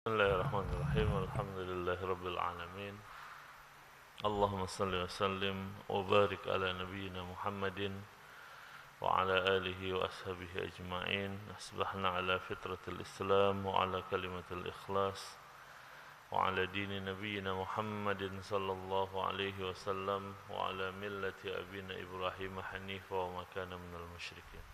Bismillahirrahmanirrahim. Alhamdulillahirabbil alamin. Allahumma shalli wa sallim wa barik ala nabiyyina Muhammadin wa ala alihi wa ashabihi ajma'in. Asbahna ala fitratil Islam wa ala kalimatil ikhlas wa ala dini nabiyyina Muhammadin sallallahu alaihi wasallam wa ala millati abina Ibrahim hanifa wa ma kana minal musyrikin.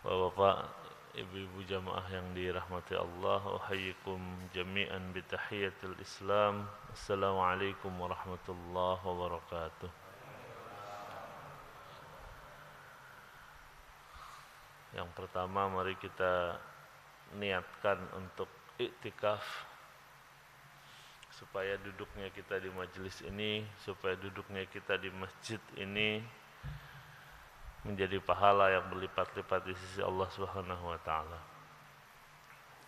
Bapak, ibu-ibu jamaah yang dirahmati Allah, uhayyikum jami'an bitahiyatil Islam. Assalamualaikum warahmatullahi wabarakatuh. Yang pertama, mari kita niatkan untuk iktikaf, supaya duduknya kita di majelis ini, supaya duduknya kita di masjid ini menjadi pahala yang berlipat-lipat di sisi Allah Subhanahu wa taala.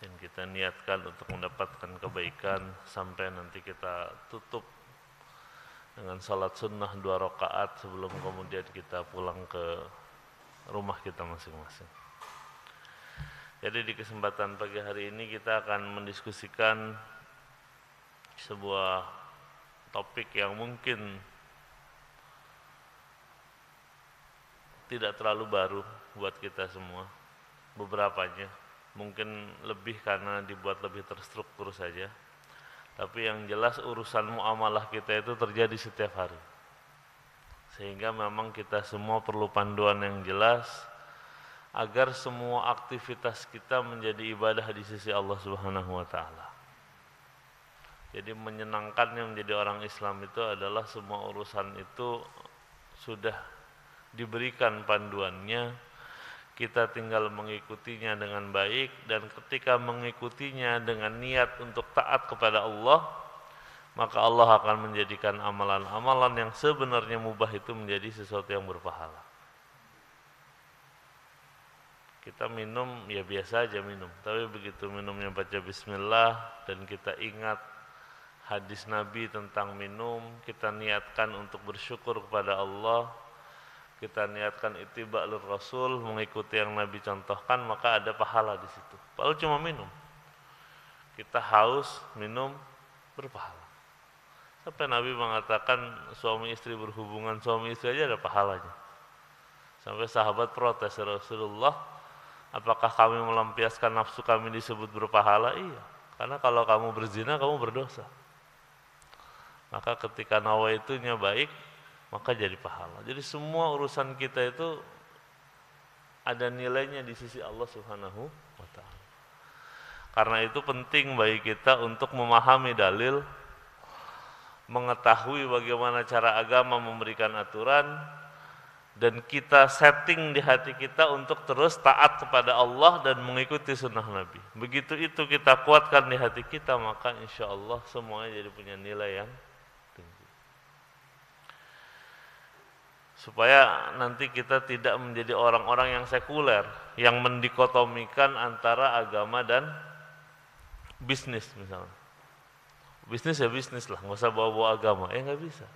Dan kita niatkan untuk mendapatkan kebaikan sampai nanti kita tutup dengan salat sunnah 2 rakaat sebelum kemudian kita pulang ke rumah kita masing-masing. Jadi di kesempatan pagi hari ini kita akan mendiskusikan sebuah topik yang mungkin tidak terlalu baru buat kita semua, beberapanya mungkin lebih karena dibuat lebih terstruktur saja, tapi yang jelas urusan muamalah kita itu terjadi setiap hari, sehingga memang kita semua perlu panduan yang jelas agar semua aktivitas kita menjadi ibadah di sisi Allah Subhanahu wa taala. Jadi menyenangkannya menjadi orang Islam itu adalah semua urusan itu sudah diberikan panduannya, kita tinggal mengikutinya dengan baik, dan ketika mengikutinya dengan niat untuk taat kepada Allah, maka Allah akan menjadikan amalan-amalan yang sebenarnya mubah itu menjadi sesuatu yang berpahala. Kita minum, ya biasa aja minum, tapi begitu minumnya baca bismillah dan kita ingat hadis Nabi tentang minum, kita niatkan untuk bersyukur kepada Allah, kita niatkan ittiba' lur Rasul, mengikuti yang Nabi contohkan, maka ada pahala di situ. Kalau cuma minum, kita haus, minum, berpahala. Sampai Nabi mengatakan suami istri berhubungan, suami istri aja ada pahalanya. Sampai sahabat protes, Rasulullah, apakah kami melampiaskan nafsu kami disebut berpahala? Iya, karena kalau kamu berzina, kamu berdosa. Maka ketika nawaitunya baik, maka jadi pahala. Jadi semua urusan kita itu ada nilainya di sisi Allah Subhanahu wa taala. Karena itu penting bagi kita untuk memahami dalil, mengetahui bagaimana cara agama memberikan aturan, dan kita setting di hati kita untuk terus taat kepada Allah dan mengikuti sunnah Nabi. Begitu itu kita kuatkan di hati kita, maka insya Allah semuanya jadi punya nilai yang tinggi. Supaya nanti kita tidak menjadi orang-orang yang sekuler, yang mendikotomikan antara agama dan bisnis misalnya. Bisnis ya bisnis lah, nggak usah bawa-bawa agama. Nggak bisa.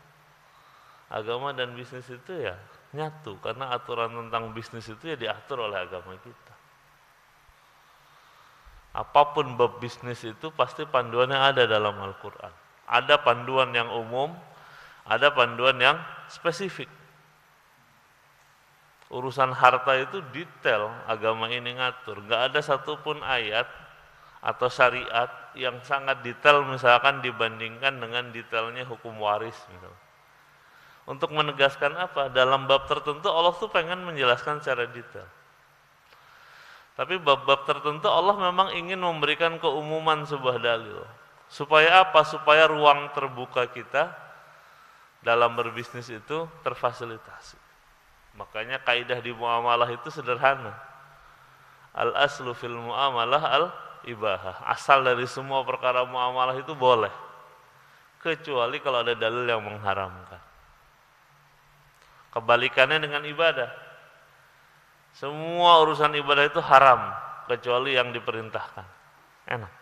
Agama dan bisnis itu ya nyatu, karena aturan tentang bisnis itu ya diatur oleh agama kita. Apapun bab bisnis itu pasti panduannya ada dalam Al-Quran. Ada panduan yang umum, ada panduan yang spesifik. Urusan harta itu detail, agama ini ngatur. Gak ada satupun ayat atau syariat yang sangat detail misalkan dibandingkan dengan detailnya hukum waris misalnya. Untuk menegaskan apa? Dalam bab tertentu Allah tuh pengen menjelaskan secara detail. Tapi bab-bab tertentu Allah memang ingin memberikan keumuman sebuah dalil. Supaya apa? Supaya ruang terbuka kita dalam berbisnis itu terfasilitasi. Makanya kaidah di muamalah itu sederhana. Al-aslu fil muamalah al-ibahah. Asal dari semua perkara muamalah itu boleh, kecuali kalau ada dalil yang mengharamkan. Kebalikannya dengan ibadah. Semua urusan ibadah itu haram, kecuali yang diperintahkan. Enak.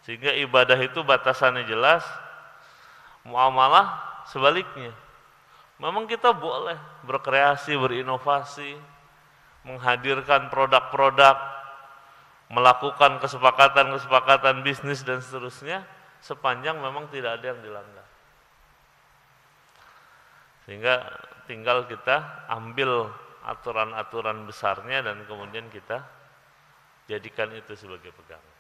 Sehingga ibadah itu batasannya jelas, muamalah sebaliknya. Memang kita boleh berkreasi, berinovasi, menghadirkan produk-produk, melakukan kesepakatan bisnis dan seterusnya, sepanjang memang tidak ada yang dilanggar. Sehingga tinggal kita ambil aturan-aturan besarnya dan kemudian kita jadikan itu sebagai pegangan.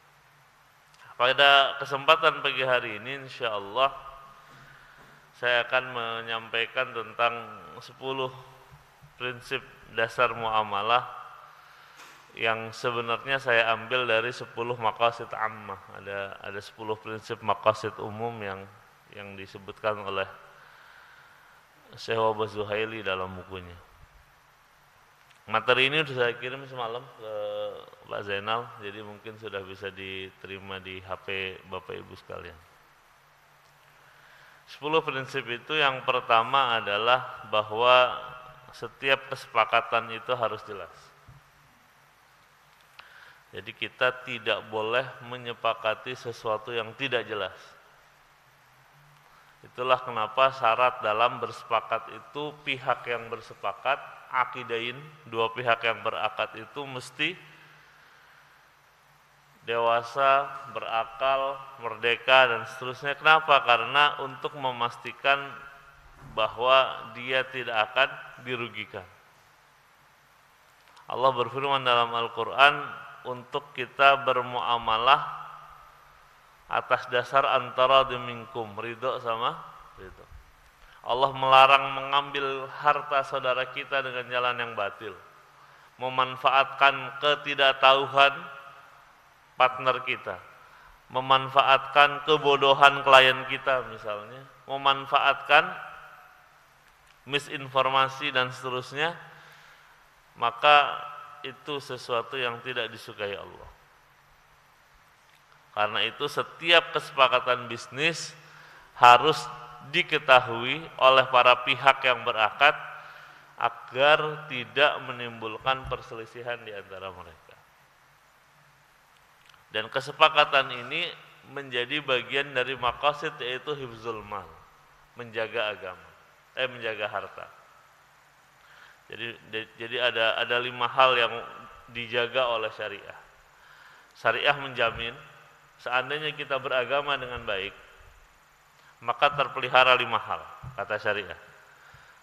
Pada kesempatan pagi hari ini insyaallah saya akan menyampaikan tentang 10 prinsip dasar muamalah yang sebenarnya saya ambil dari 10 maqasid ammah. Ada 10 prinsip maqasid umum yang disebutkan oleh Syekh Wahbah Zuhaili dalam bukunya. Materi ini sudah saya kirim semalam ke Pak Zainal, jadi mungkin sudah bisa diterima di HP Bapak Ibu sekalian. 10 prinsip itu yang pertama adalah bahwa setiap kesepakatan itu harus jelas. Jadi kita tidak boleh menyepakati sesuatu yang tidak jelas. Itulah kenapa syarat dalam bersepakat itu pihak yang bersepakat, akidain, dua pihak yang berakad itu mesti dewasa, berakal, merdeka dan seterusnya. Kenapa? Karena untuk memastikan bahwa dia tidak akan dirugikan. Allah berfirman dalam Al-Quran untuk kita bermuamalah atas dasar antara minkum, ridho sama ridho. Allah melarang mengambil harta saudara kita dengan jalan yang batil, memanfaatkan ketidaktahuan partner kita, memanfaatkan kebodohan klien kita misalnya, memanfaatkan misinformasi dan seterusnya, maka itu sesuatu yang tidak disukai Allah. Karena itu setiap kesepakatan bisnis harus diketahui oleh para pihak yang berakad agar tidak menimbulkan perselisihan di antara mereka. Dan kesepakatan ini menjadi bagian dari maqasid, yaitu hifzul mal, menjaga agama, menjaga harta. Jadi ada 5 hal yang dijaga oleh syariah. Syariah menjamin seandainya kita beragama dengan baik, maka terpelihara 5 hal, kata syariah.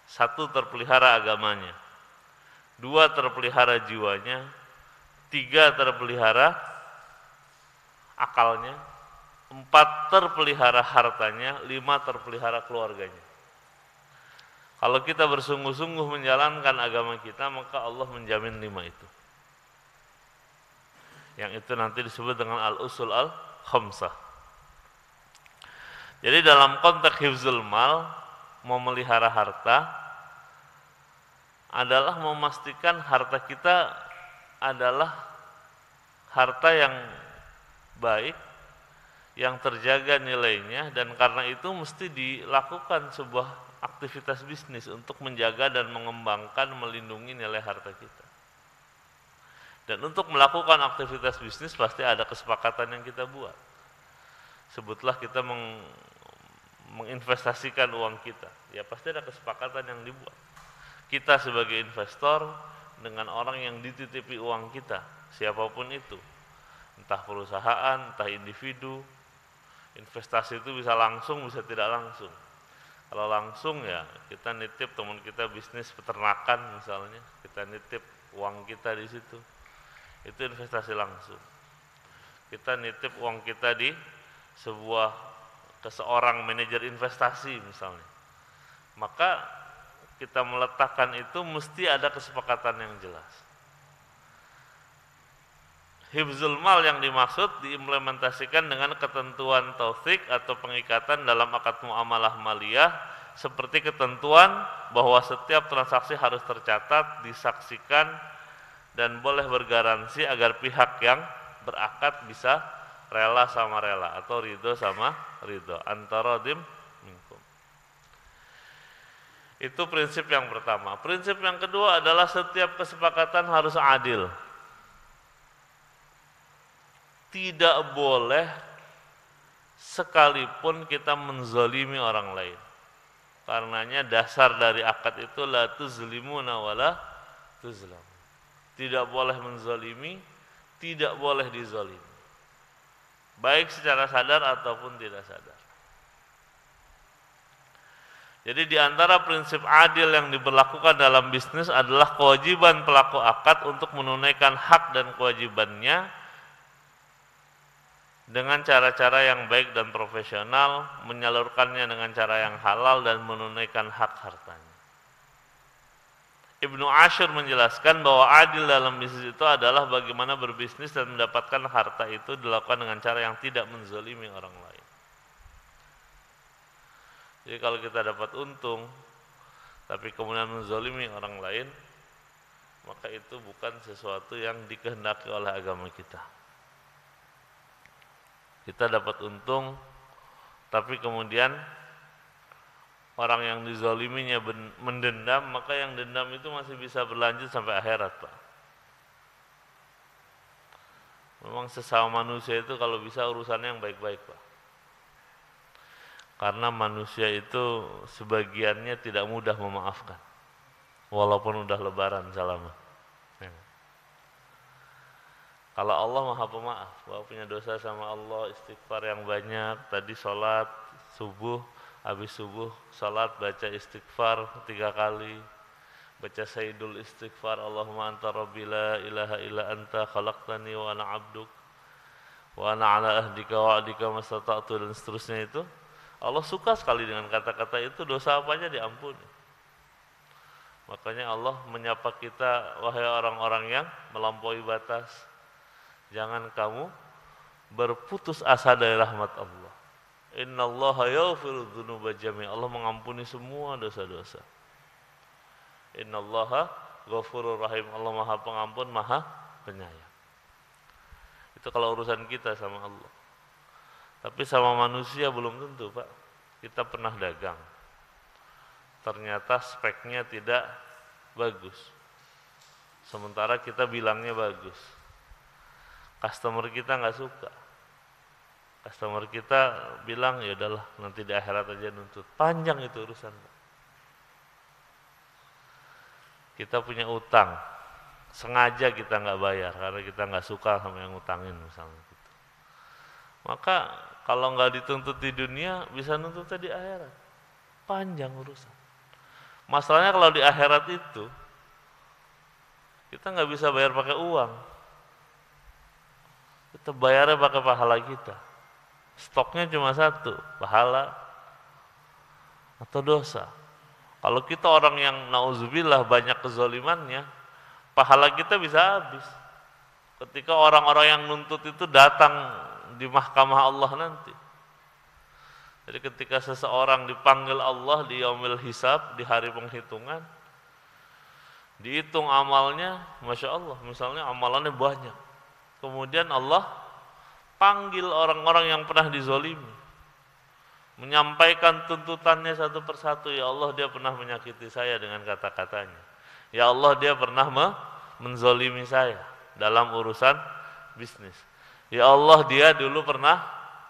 1, terpelihara agamanya. 2, terpelihara jiwanya. 3, terpelihara akalnya. 4, terpelihara hartanya. 5, terpelihara keluarganya. Kalau kita bersungguh-sungguh menjalankan agama kita, maka Allah menjamin 5 itu. Yang itu nanti disebut dengan al-usul al-khamsah. Jadi dalam konteks hifzul mal, memelihara harta adalah memastikan harta kita adalah harta yang baik, yang terjaga nilainya, dan karena itu mesti dilakukan sebuah aktivitas bisnis untuk menjaga dan mengembangkan, melindungi nilai harta kita. Dan untuk melakukan aktivitas bisnis pasti ada kesepakatan yang kita buat. Sebutlah kita menginvestasikan uang kita, ya pasti ada kesepakatan yang dibuat. Kita sebagai investor dengan orang yang dititipi uang kita, siapapun itu, entah perusahaan, entah individu. Investasi itu bisa langsung, bisa tidak langsung. Kalau langsung ya kita nitip teman kita bisnis peternakan misalnya, kita nitip uang kita di situ, itu investasi langsung. Kita nitip uang kita di ke seorang manajer investasi misalnya, maka kita meletakkan itu mesti ada kesepakatan yang jelas. Hifzul mal yang dimaksud diimplementasikan dengan ketentuan tauthik atau pengikatan dalam akad muamalah maliyah, seperti ketentuan bahwa setiap transaksi harus tercatat, disaksikan, dan boleh bergaransi agar pihak yang berakad bisa rela sama rela atau ridho sama ridho, antara minkum. Itu prinsip yang pertama. Prinsip yang kedua adalah setiap kesepakatan harus adil. Tidak boleh sekalipun kita menzalimi orang lain. Karenanya dasar dari akad itu la tuzlimuna wala tuzlam. Tidak boleh menzalimi, tidak boleh dizalimi, baik secara sadar ataupun tidak sadar. Jadi di antara prinsip adil yang diberlakukan dalam bisnis adalah kewajiban pelaku akad untuk menunaikan hak dan kewajibannya dengan cara-cara yang baik dan profesional, menyalurkannya dengan cara yang halal dan menunaikan hak hartanya. Ibnu Ashur menjelaskan bahwa adil dalam bisnis itu adalah bagaimana berbisnis dan mendapatkan harta itu dilakukan dengan cara yang tidak menzalimi orang lain. Jadi kalau kita dapat untung tapi kemudian menzalimi orang lain, maka itu bukan sesuatu yang dikehendaki oleh agama kita. Kita dapat untung tapi kemudian orang yang dizaliminya mendendam, maka yang dendam itu masih bisa berlanjut sampai akhirat, Pak. Memang sesama manusia itu kalau bisa urusannya yang baik-baik, Pak. Karena manusia itu sebagiannya tidak mudah memaafkan, walaupun udah lebaran salaman. Ya. Kalau Allah Maha Pemaaf, bahwa punya dosa sama Allah, istighfar yang banyak, tadi sholat subuh, habis subuh sholat baca istighfar 3 kali, baca sayyidul istighfar, Allahumma anta rabbi la ilaha illa anta khalaqtani wa ana abduk wa ana ala ahdika wa adika mastata'tu, dan seterusnya itu. Allah suka sekali dengan kata-kata itu, dosa apanya diampuni. Makanya Allah menyapa kita, wahai orang-orang yang melampaui batas, jangan kamu berputus asa dari rahmat Allah. Innallaha yaghfiru dzunuba jami'a. Allah mengampuni semua dosa-dosa. Innallaha ghafurur rahim. Allah Maha Pengampun, Maha Penyayang. Itu kalau urusan kita sama Allah. Tapi sama manusia belum tentu, Pak. Kita pernah dagang, ternyata speknya tidak bagus, sementara kita bilangnya bagus. Customer kita nggak suka. Customer kita bilang, ya udahlah nanti di akhirat aja nuntut. Panjang itu urusan, Pak. Kita punya utang, sengaja kita nggak bayar karena kita nggak suka sama yang utangin misalnya. Maka kalau nggak dituntut di dunia, bisa nuntutnya di akhirat. Panjang urusan. Masalahnya kalau di akhirat itu, kita nggak bisa bayar pakai uang. Kita bayarnya pakai pahala kita. Stoknya cuma satu, pahala atau dosa. Kalau kita orang yang nauzubillah banyak kezalimannya, pahala kita bisa habis. Ketika orang-orang yang nuntut itu datang di mahkamah Allah nanti. Jadi ketika seseorang dipanggil Allah di yaumil hisab, di hari penghitungan, dihitung amalnya, Masya Allah, misalnya amalannya banyak. Kemudian Allah panggil orang-orang yang pernah dizolimi, menyampaikan tuntutannya satu persatu. Ya Allah, dia pernah menyakiti saya dengan kata-katanya. Ya Allah, dia pernah menzolimi saya dalam urusan bisnis. Ya Allah, dia dulu pernah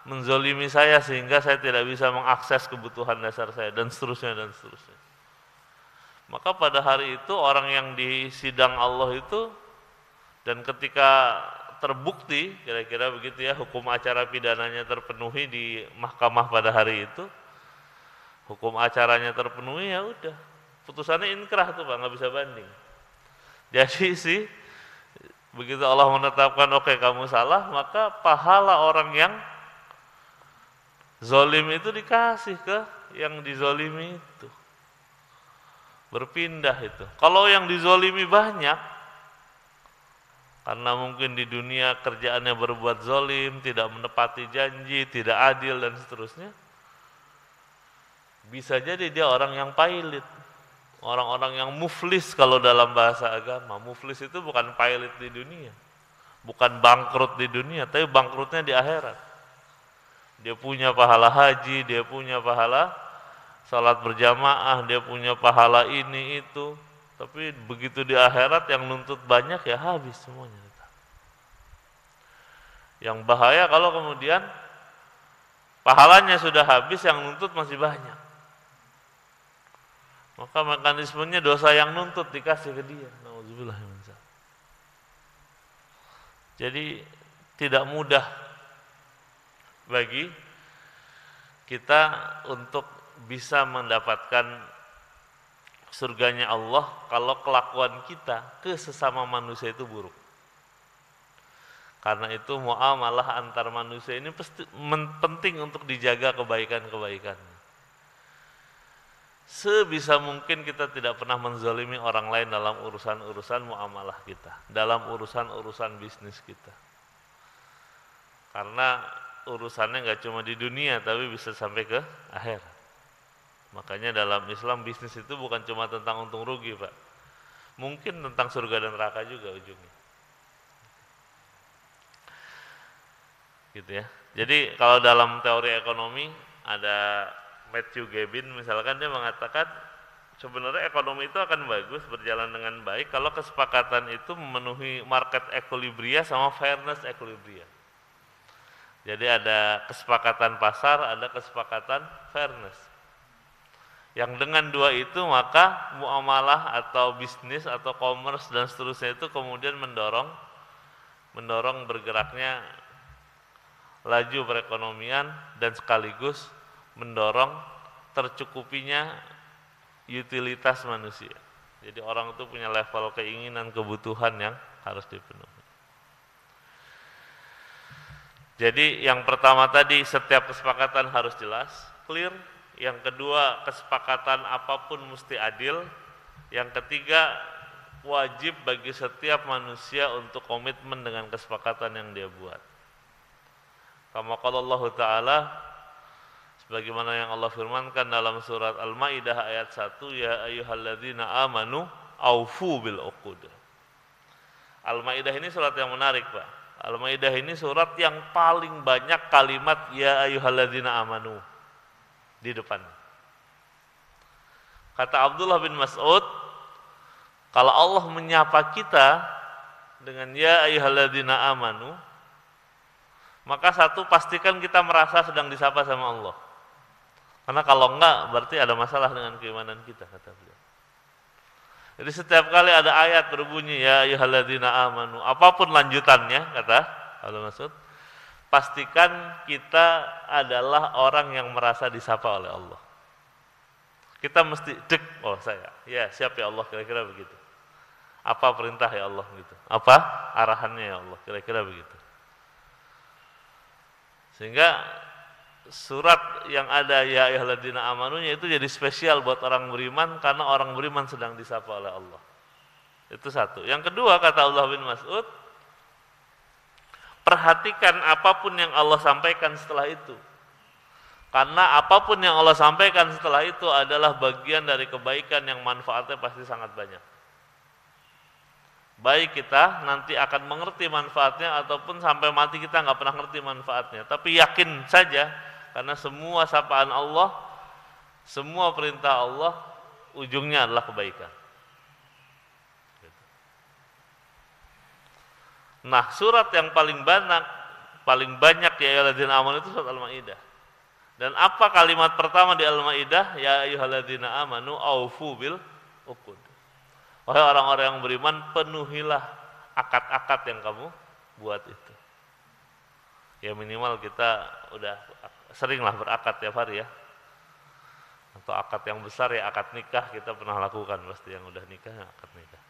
menzolimi saya sehingga saya tidak bisa mengakses kebutuhan dasar saya, dan seterusnya dan seterusnya. Maka pada hari itu orang yang di sidang Allah itu, dan ketika terbukti kira-kira begitu ya, hukum acara pidananya terpenuhi di mahkamah pada hari itu, hukum acaranya terpenuhi, ya udah putusannya inkrah tuh, Pak, nggak bisa banding. Jadi sih begitu Allah menetapkan oke, kamu salah, maka pahala orang yang zolim itu dikasih ke yang dizolimi itu, berpindah itu. Kalau yang dizolimi banyak, karena mungkin di dunia kerjaannya berbuat zolim, tidak menepati janji, tidak adil dan seterusnya, bisa jadi dia orang yang pailit, orang-orang yang muflis. Kalau dalam bahasa agama, muflis itu bukan pailit di dunia, bukan bangkrut di dunia, tapi bangkrutnya di akhirat. Dia punya pahala haji, dia punya pahala salat berjamaah, dia punya pahala ini itu, tapi begitu di akhirat yang nuntut banyak, ya habis semuanya. Yang bahaya kalau kemudian pahalanya sudah habis, yang nuntut masih banyak. Maka mekanismenya dosa yang nuntut dikasih ke dia. Nauzubillah min dzalik. Jadi tidak mudah bagi kita untuk bisa mendapatkan surganya Allah kalau kelakuan kita ke sesama manusia itu buruk. Karena itu muamalah antar manusia ini penting untuk dijaga kebaikan-kebaikan. Sebisa mungkin kita tidak pernah menzalimi orang lain dalam urusan-urusan muamalah kita, dalam urusan-urusan bisnis kita. Karena urusannya nggak cuma di dunia, tapi bisa sampai ke akhir. Makanya dalam Islam bisnis itu bukan cuma tentang untung rugi, Pak. Mungkin tentang surga dan neraka juga ujungnya. Gitu ya. Jadi kalau dalam teori ekonomi ada Matthew Gabin misalkan, dia mengatakan sebenarnya ekonomi itu akan bagus, berjalan dengan baik kalau kesepakatan itu memenuhi market equilibria sama fairness equilibria. Jadi ada kesepakatan pasar, ada kesepakatan fairness. Yang dengan dua itu maka muamalah atau bisnis atau commerce dan seterusnya itu kemudian mendorong bergeraknya laju perekonomian dan sekaligus mendorong tercukupinya utilitas manusia. Jadi orang itu punya level keinginan, kebutuhan yang harus dipenuhi. Jadi yang pertama tadi, setiap kesepakatan harus jelas, clear. Yang kedua, kesepakatan apapun mesti adil. Yang ketiga, wajib bagi setiap manusia untuk komitmen dengan kesepakatan yang dia buat. Kama qala Allah Ta'ala, sebagaimana yang Allah firmankan dalam surat Al-Maidah ayat 1, ya ayyuhalladzina amanu aufu bil uqud. Al-Maidah ini surat yang menarik, Pak. Al-Maidah ini surat yang paling banyak kalimat ya ayyuhalladzina amanu di depan. Kata Abdullah bin Mas'ud, kalau Allah menyapa kita dengan ya ayyuhalladzina amanu, maka satu, pastikan kita merasa sedang disapa sama Allah. Karena kalau enggak berarti ada masalah dengan keimanan kita, kata beliau. Jadi setiap kali ada ayat berbunyi ya ayyuhalladzina amanu, apapun lanjutannya, kata Abdul Mas'ud, pastikan kita adalah orang yang merasa disapa oleh Allah. Kita mesti oh saya, ya siap ya Allah, kira-kira begitu. Apa perintah ya Allah gitu? Apa arahannya ya Allah, kira-kira begitu. Sehingga surat yang ada ya ayyuhalladzina amanunya itu jadi spesial buat orang beriman, karena orang beriman sedang disapa oleh Allah. Itu satu. Yang kedua, kata Allah bin Mas'ud, perhatikan apapun yang Allah sampaikan setelah itu. Karena apapun yang Allah sampaikan setelah itu adalah bagian dari kebaikan yang manfaatnya pasti sangat banyak. Baik kita nanti akan mengerti manfaatnya ataupun sampai mati kita nggak pernah ngerti manfaatnya. Tapi yakin saja, karena semua sapaan Allah, semua perintah Allah, ujungnya adalah kebaikan. Nah, surat yang paling banyak ya ayyuhalladzina amanu itu surat Al-Maidah. Dan apa kalimat pertama di Al-Maidah? Ya ayyuhalladzina amanu aufu bil uqud. Wahai orang-orang yang beriman, penuhilah akad-akad yang kamu buat itu. Ya minimal kita udah seringlah berakad tiap hari ya. Atau akad yang besar ya akad nikah kita pernah lakukan pasti, yang udah nikah akad nikah.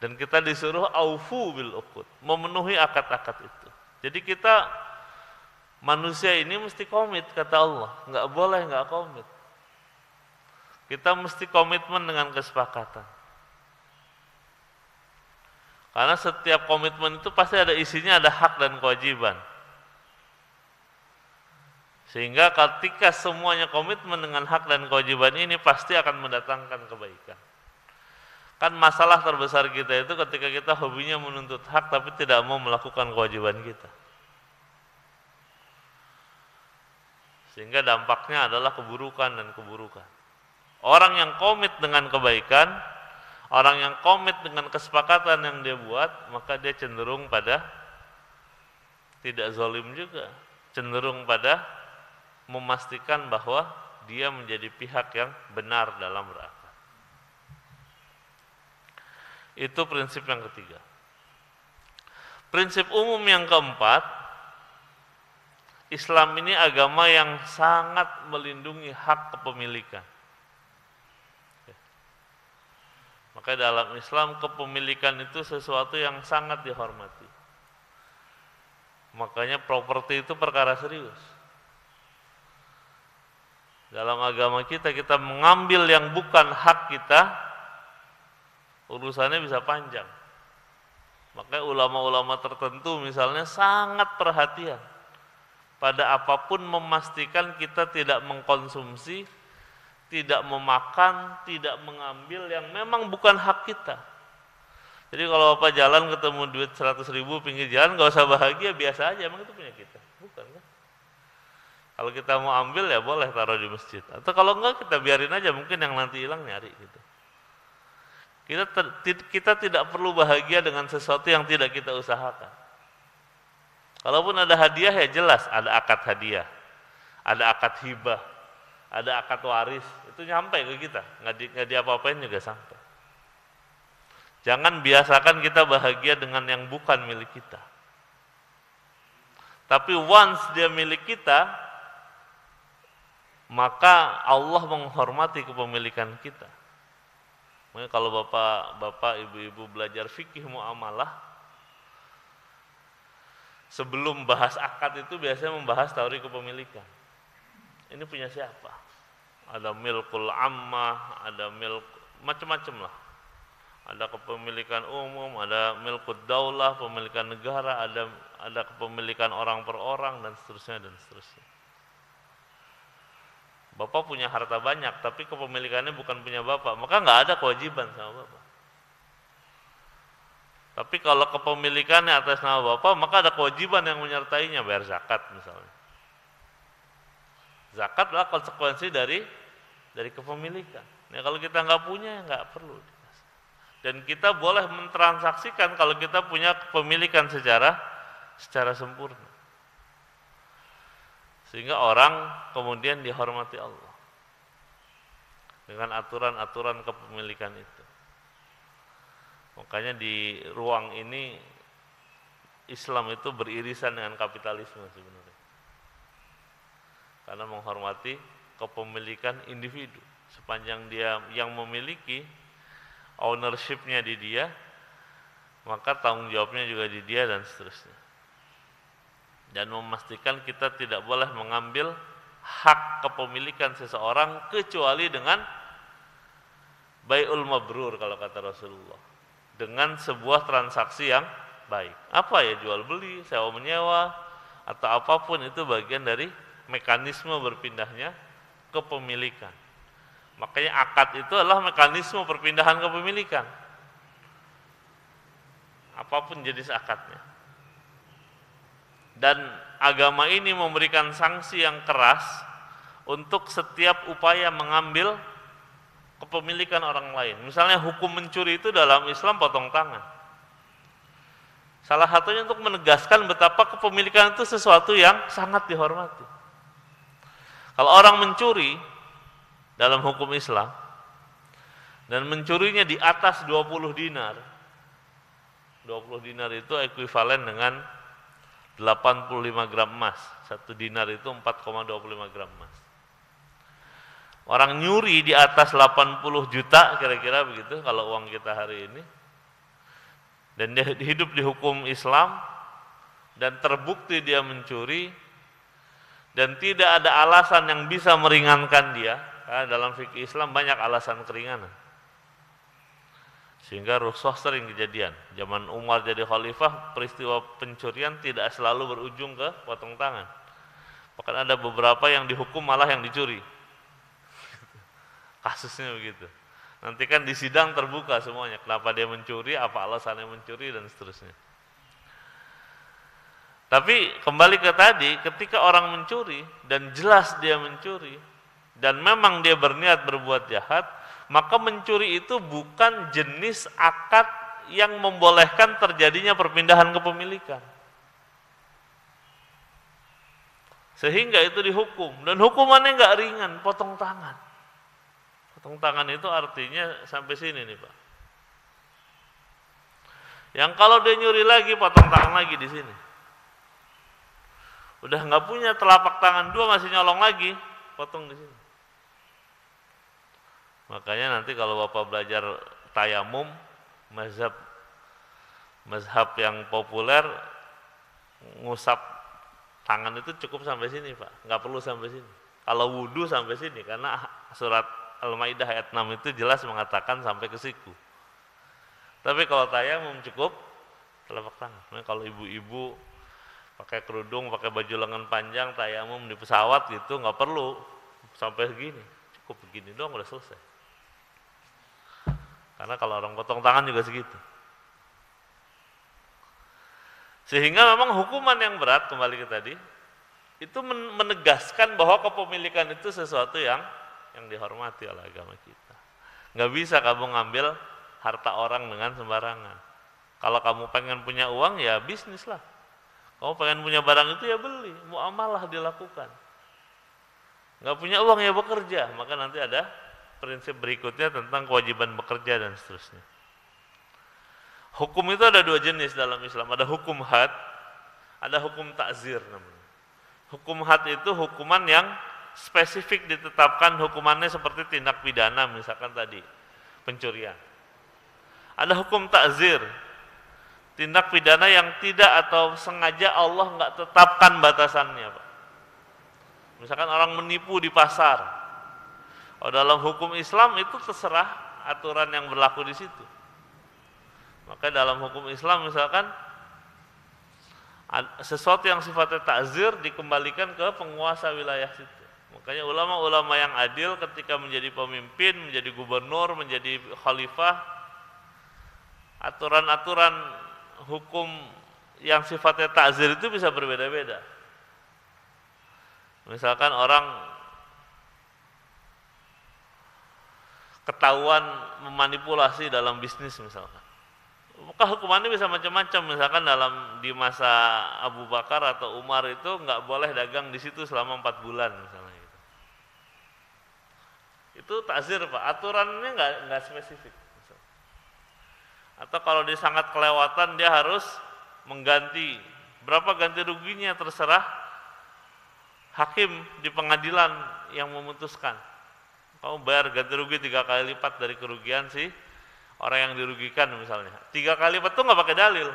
Dan kita disuruh aufu bil uqud, memenuhi akad-akad itu. Jadi kita manusia ini mesti komit, kata Allah. Nggak boleh nggak komit. Kita mesti komitmen dengan kesepakatan. Karena setiap komitmen itu pasti ada isinya, ada hak dan kewajiban. Sehingga ketika semuanya komitmen dengan hak dan kewajiban ini pasti akan mendatangkan kebaikan. Kan masalah terbesar kita itu ketika kita hobinya menuntut hak tapi tidak mau melakukan kewajiban kita. Sehingga dampaknya adalah keburukan dan keburukan. Orang yang komit dengan kebaikan, orang yang komit dengan kesepakatan yang dia buat, maka dia cenderung pada tidak zalim juga, cenderung pada memastikan bahwa dia menjadi pihak yang benar dalam berakad. Itu prinsip yang ketiga. Prinsip umum yang keempat, Islam ini agama yang sangat melindungi hak kepemilikan. Maka dalam Islam kepemilikan itu sesuatu yang sangat dihormati. Makanya properti itu perkara serius. Dalam agama kita mengambil yang bukan hak kita, urusannya bisa panjang. Makanya ulama-ulama tertentu misalnya sangat perhatian pada apapun memastikan kita tidak mengkonsumsi, tidak memakan, tidak mengambil yang memang bukan hak kita. Jadi kalau Bapak jalan ketemu duit 100.000 pinggir jalan, gak usah bahagia, biasa aja, emang itu punya kita, bukan kan? Kalau kita mau ambil ya boleh taruh di masjid, atau kalau enggak kita biarin aja, mungkin yang nanti hilang nyari gitu. Kita tidak perlu bahagia dengan sesuatu yang tidak kita usahakan. Kalaupun ada hadiah ya jelas ada akad hadiah, ada akad hibah, ada akad waris, itu nyampe ke kita, nggak diapa-apain juga sampai. Jangan biasakan kita bahagia dengan yang bukan milik kita. Tapi once dia milik kita, maka Allah menghormati kepemilikan kita. Makanya kalau bapak, ibu-ibu belajar fikih muamalah, sebelum bahas akad itu biasanya membahas teori kepemilikan. Ini punya siapa? Ada milkul ammah, ada milk macam-macam lah. Ada kepemilikan umum, ada milkud daulah, pemilikan negara, ada kepemilikan orang per orang dan seterusnya dan seterusnya. Bapak punya harta banyak, tapi kepemilikannya bukan punya bapak, maka nggak ada kewajiban sama bapak. Tapi kalau kepemilikannya atas nama bapak, maka ada kewajiban yang menyertainya, bayar zakat misalnya. Zakat adalah konsekuensi dari kepemilikan. Nah, kalau kita nggak punya, ya nggak perlu. Dan kita boleh mentransaksikan kalau kita punya kepemilikan secara sempurna. Sehingga orang kemudian dihormati Allah dengan aturan-aturan kepemilikan itu. Makanya di ruang ini Islam itu beririsan dengan kapitalisme sebenarnya. Karena menghormati kepemilikan individu. Sepanjang dia yang memiliki, ownership-nya di dia, maka tanggung jawabnya juga di dia dan seterusnya. Dan memastikan kita tidak boleh mengambil hak kepemilikan seseorang kecuali dengan bai'ul mabrur kalau kata Rasulullah, dengan sebuah transaksi yang baik. Apa ya, jual beli, sewa menyewa, atau apapun itu bagian dari mekanisme berpindahnya kepemilikan. Makanya akad itu adalah mekanisme perpindahan kepemilikan. Apapun jenis akadnya. Dan agama ini memberikan sanksi yang keras untuk setiap upaya mengambil kepemilikan orang lain. Misalnya hukum mencuri itu dalam Islam potong tangan. Salah satunya untuk menegaskan betapa kepemilikan itu sesuatu yang sangat dihormati. Kalau orang mencuri dalam hukum Islam dan mencurinya di atas 20 dinar, 20 dinar itu ekuivalen dengan 85 gram emas. 1 dinar itu 4,25 gram emas. Orang nyuri di atas 80 juta kira-kira begitu kalau uang kita hari ini, dan dia hidup di hukum Islam dan terbukti dia mencuri dan tidak ada alasan yang bisa meringankan dia. Karena dalam fikih Islam banyak alasan keringanan, sehingga rukhsah sering kejadian. Zaman Umar jadi khalifah, peristiwa pencurian tidak selalu berujung ke potong tangan. Bahkan ada beberapa yang dihukum malah yang dicuri. Kasusnya begitu. Nanti kan di sidang terbuka semuanya, kenapa dia mencuri, apa alasannya mencuri dan seterusnya. Tapi kembali ke tadi, ketika orang mencuri dan jelas dia mencuri dan memang dia berniat berbuat jahat, maka mencuri itu bukan jenis akad yang membolehkan terjadinya perpindahan kepemilikan. Sehingga itu dihukum, dan hukumannya nggak ringan, potong tangan. Potong tangan itu artinya sampai sini nih Pak. Yang kalau dia nyuri lagi, potong tangan lagi di sini. Udah nggak punya telapak tangan dua, masih nyolong lagi, potong di sini. Makanya nanti kalau Bapak belajar tayamum, mazhab yang populer, ngusap tangan itu cukup sampai sini, Pak. Nggak perlu sampai sini. Kalau wudhu sampai sini, karena surat Al-Maidah ayat 6 itu jelas mengatakan sampai ke siku. Tapi kalau tayamum cukup telapak tangan. Nah, kalau ibu-ibu pakai kerudung, pakai baju lengan panjang, tayamum di pesawat gitu, nggak perlu sampai segini. Cukup begini doang udah selesai. Karena kalau orang potong tangan juga segitu. Sehingga memang hukuman yang berat, kembali ke tadi, itu menegaskan bahwa kepemilikan itu sesuatu yang dihormati oleh agama kita. Nggak bisa kamu ngambil harta orang dengan sembarangan. Kalau kamu pengen punya uang, ya bisnis lah. Kamu pengen punya barang itu, ya beli, muamalah dilakukan. Nggak punya uang, ya bekerja. Maka nanti ada prinsip berikutnya tentang kewajiban bekerja dan seterusnya. Hukum itu ada dua jenis dalam Islam. Ada hukum had, ada hukum takzir namanya. Hukum had itu hukuman yang spesifik ditetapkan hukumannya seperti tindak pidana, misalkan tadi pencurian. Ada hukum takzir, tindak pidana yang tidak atau sengaja Allah nggak tetapkan batasannya, Pak. Misalkan orang menipu di pasar. Oh, dalam hukum Islam itu terserah aturan yang berlaku di situ. Maka dalam hukum Islam misalkan sesuatu yang sifatnya takzir dikembalikan ke penguasa wilayah situ. Makanya ulama-ulama yang adil ketika menjadi pemimpin, menjadi gubernur, menjadi khalifah, aturan-aturan hukum yang sifatnya takzir itu bisa berbeda-beda. Misalkan orang ketahuan memanipulasi dalam bisnis misalkan, maka hukumannya bisa macam-macam. Misalkan di masa Abu Bakar atau Umar itu nggak boleh dagang di situ selama 4 bulan misalnya gitu. Itu takzir, Pak. Aturannya nggak spesifik. Atau kalau dia sangat kelewatan, dia harus mengganti. Berapa ganti ruginya terserah hakim di pengadilan yang memutuskan. Kamu bayar ganti rugi 3 kali lipat dari kerugian sih orang yang dirugikan misalnya. 3 kali lipat itu nggak pakai dalil.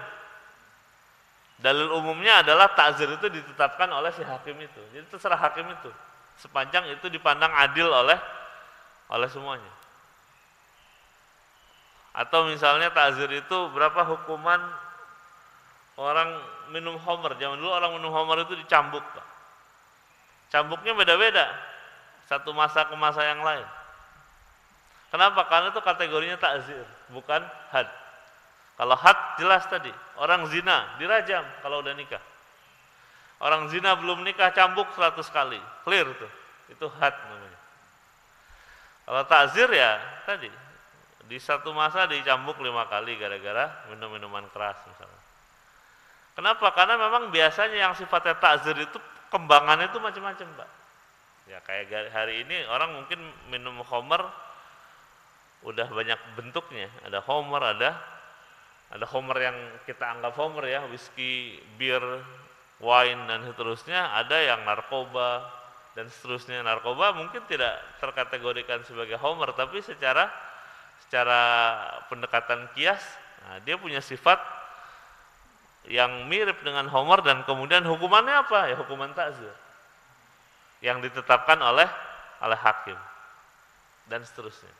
Dalil umumnya adalah takzir itu ditetapkan oleh si hakim itu. Jadi terserah hakim itu. Sepanjang itu dipandang adil oleh semuanya. Atau misalnya takzir itu berapa hukuman orang minum khamr. Zaman dulu orang minum khamr itu dicambuk, Pak. Cambuknya beda-beda, satu masa ke masa yang lain. Kenapa? Karena itu kategorinya takzir, bukan had. Kalau had jelas tadi, orang zina dirajam kalau udah nikah. Orang zina belum nikah cambuk 100 kali, clear tuh. Itu had namanya. Kalau takzir ya tadi, di satu masa dicambuk 5 kali gara-gara minum minuman keras misalnya. Kenapa? Karena memang biasanya yang sifatnya takzir itu kembangannya itu macam-macam, Pak. Ya kayak hari ini orang mungkin minum khamr udah banyak bentuknya. Ada khamr, ada khamr yang kita anggap khamr ya, whisky, bir, wine dan seterusnya. Ada yang narkoba dan seterusnya. Narkoba mungkin tidak terkategorikan sebagai khamr, tapi secara pendekatan kias, nah, dia punya sifat yang mirip dengan khamr dan kemudian hukumannya apa? Ya hukuman takzir yang ditetapkan oleh hakim dan seterusnya.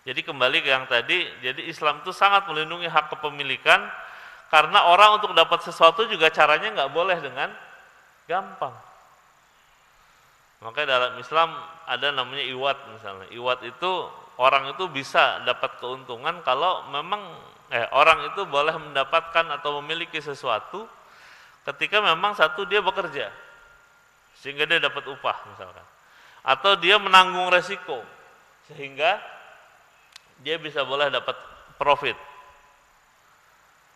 Jadi kembali ke yang tadi, jadi Islam itu sangat melindungi hak kepemilikan karena orang untuk dapat sesuatu juga caranya nggak boleh dengan gampang. Makanya dalam Islam ada namanya iwat misalnya. Iwat itu orang itu bisa dapat keuntungan kalau memang orang itu boleh mendapatkan atau memiliki sesuatu ketika memang satu dia bekerja sehingga dia dapat upah misalkan, atau dia menanggung resiko sehingga dia bisa boleh dapat profit,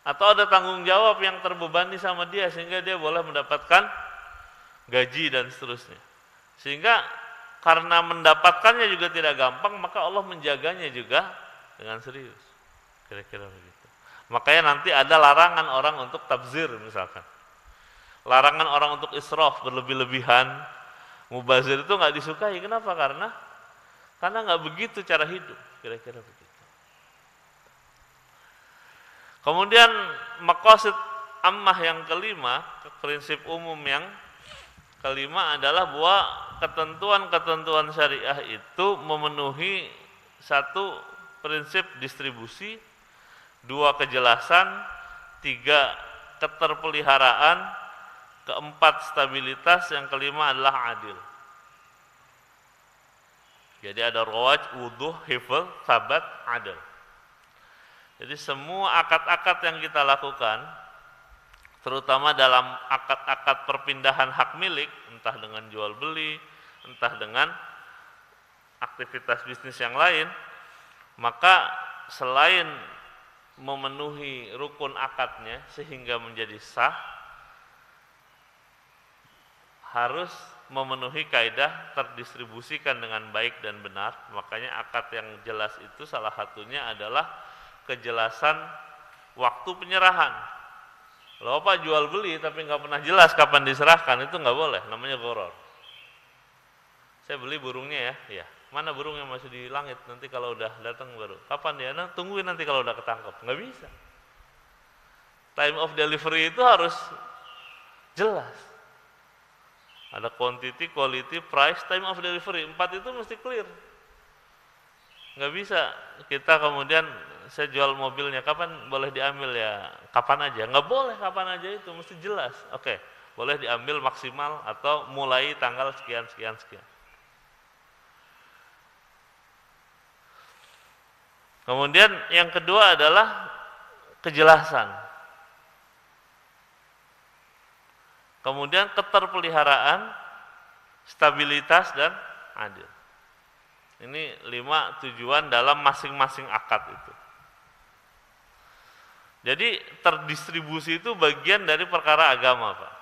atau ada tanggung jawab yang terbebani sama dia sehingga dia boleh mendapatkan gaji dan seterusnya. Sehingga karena mendapatkannya juga tidak gampang, maka Allah menjaganya juga dengan serius. Kira-kira begitu. Makanya nanti ada larangan orang untuk tabzir misalkan. Larangan orang untuk israf, berlebih-lebihan, mubazir itu nggak disukai. Kenapa? Karena nggak begitu cara hidup, kira-kira begitu. Kemudian maqasid ammah yang kelima, prinsip umum yang kelima adalah bahwa ketentuan-ketentuan syariah itu memenuhi satu prinsip distribusi, dua kejelasan, tiga keterpeliharaan, keempat stabilitas, yang kelima adalah adil. Jadi ada rawaj, wuduh, hifz, sabat, adil. Jadi semua akad-akad yang kita lakukan, terutama dalam akad-akad perpindahan hak milik, entah dengan jual beli, entah dengan aktivitas bisnis yang lain, maka selain memenuhi rukun akadnya sehingga menjadi sah, harus memenuhi kaidah terdistribusikan dengan baik dan benar. Makanya akad yang jelas itu salah satunya adalah kejelasan waktu penyerahan. Kalau Pak jual beli tapi nggak pernah jelas kapan diserahkan, itu nggak boleh, namanya gharar. Saya beli burungnya ya, mana burung yang masih di langit, nanti kalau udah datang baru. Kapan ya? Nah, tungguin nanti kalau udah ketangkep. Nggak bisa. Time of delivery itu harus jelas. Ada quantity, quality, price, time of delivery. 4 itu mesti clear. Nggak bisa kita kemudian saya jual mobilnya, kapan boleh diambil ya? Kapan aja? Nggak boleh kapan aja, itu mesti jelas. Oke, boleh diambil maksimal atau mulai tanggal sekian. Kemudian yang kedua adalah kejelasan. Kemudian keterpeliharaan, stabilitas, dan adil. Ini 5 tujuan dalam masing-masing akad itu. Jadi terdistribusi itu bagian dari perkara agama, Pak.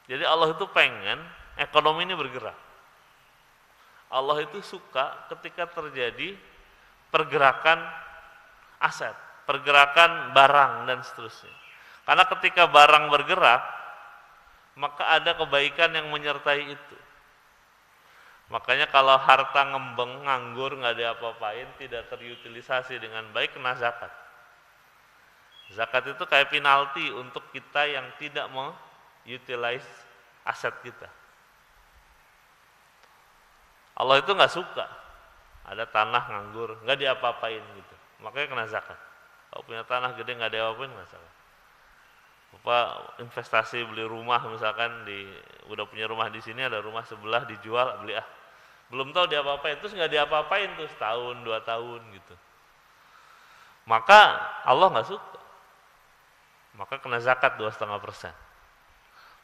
Jadi Allah itu pengen ekonomi ini bergerak. Allah itu suka ketika terjadi pergerakan aset, pergerakan barang dan seterusnya. Karena ketika barang bergerak, maka ada kebaikan yang menyertai itu. Makanya kalau harta ngembeng, nganggur, nggak diapa-apain, tidak terutilisasi dengan baik, kena zakat. Zakat itu kayak penalti untuk kita yang tidak mengutilize aset kita. Allah itu nggak suka ada tanah nganggur, nggak diapa-apain gitu. Makanya kena zakat. Kalau punya tanah gede nggak diapa-apain, nggak salah. Bapak investasi beli rumah misalkan, udah punya rumah di sini, ada rumah sebelah dijual, beli belum tahu diapa-apain, terus nggak diapa-apain tuh setahun 2 tahun gitu, maka Allah nggak suka, maka kena zakat 2,5%.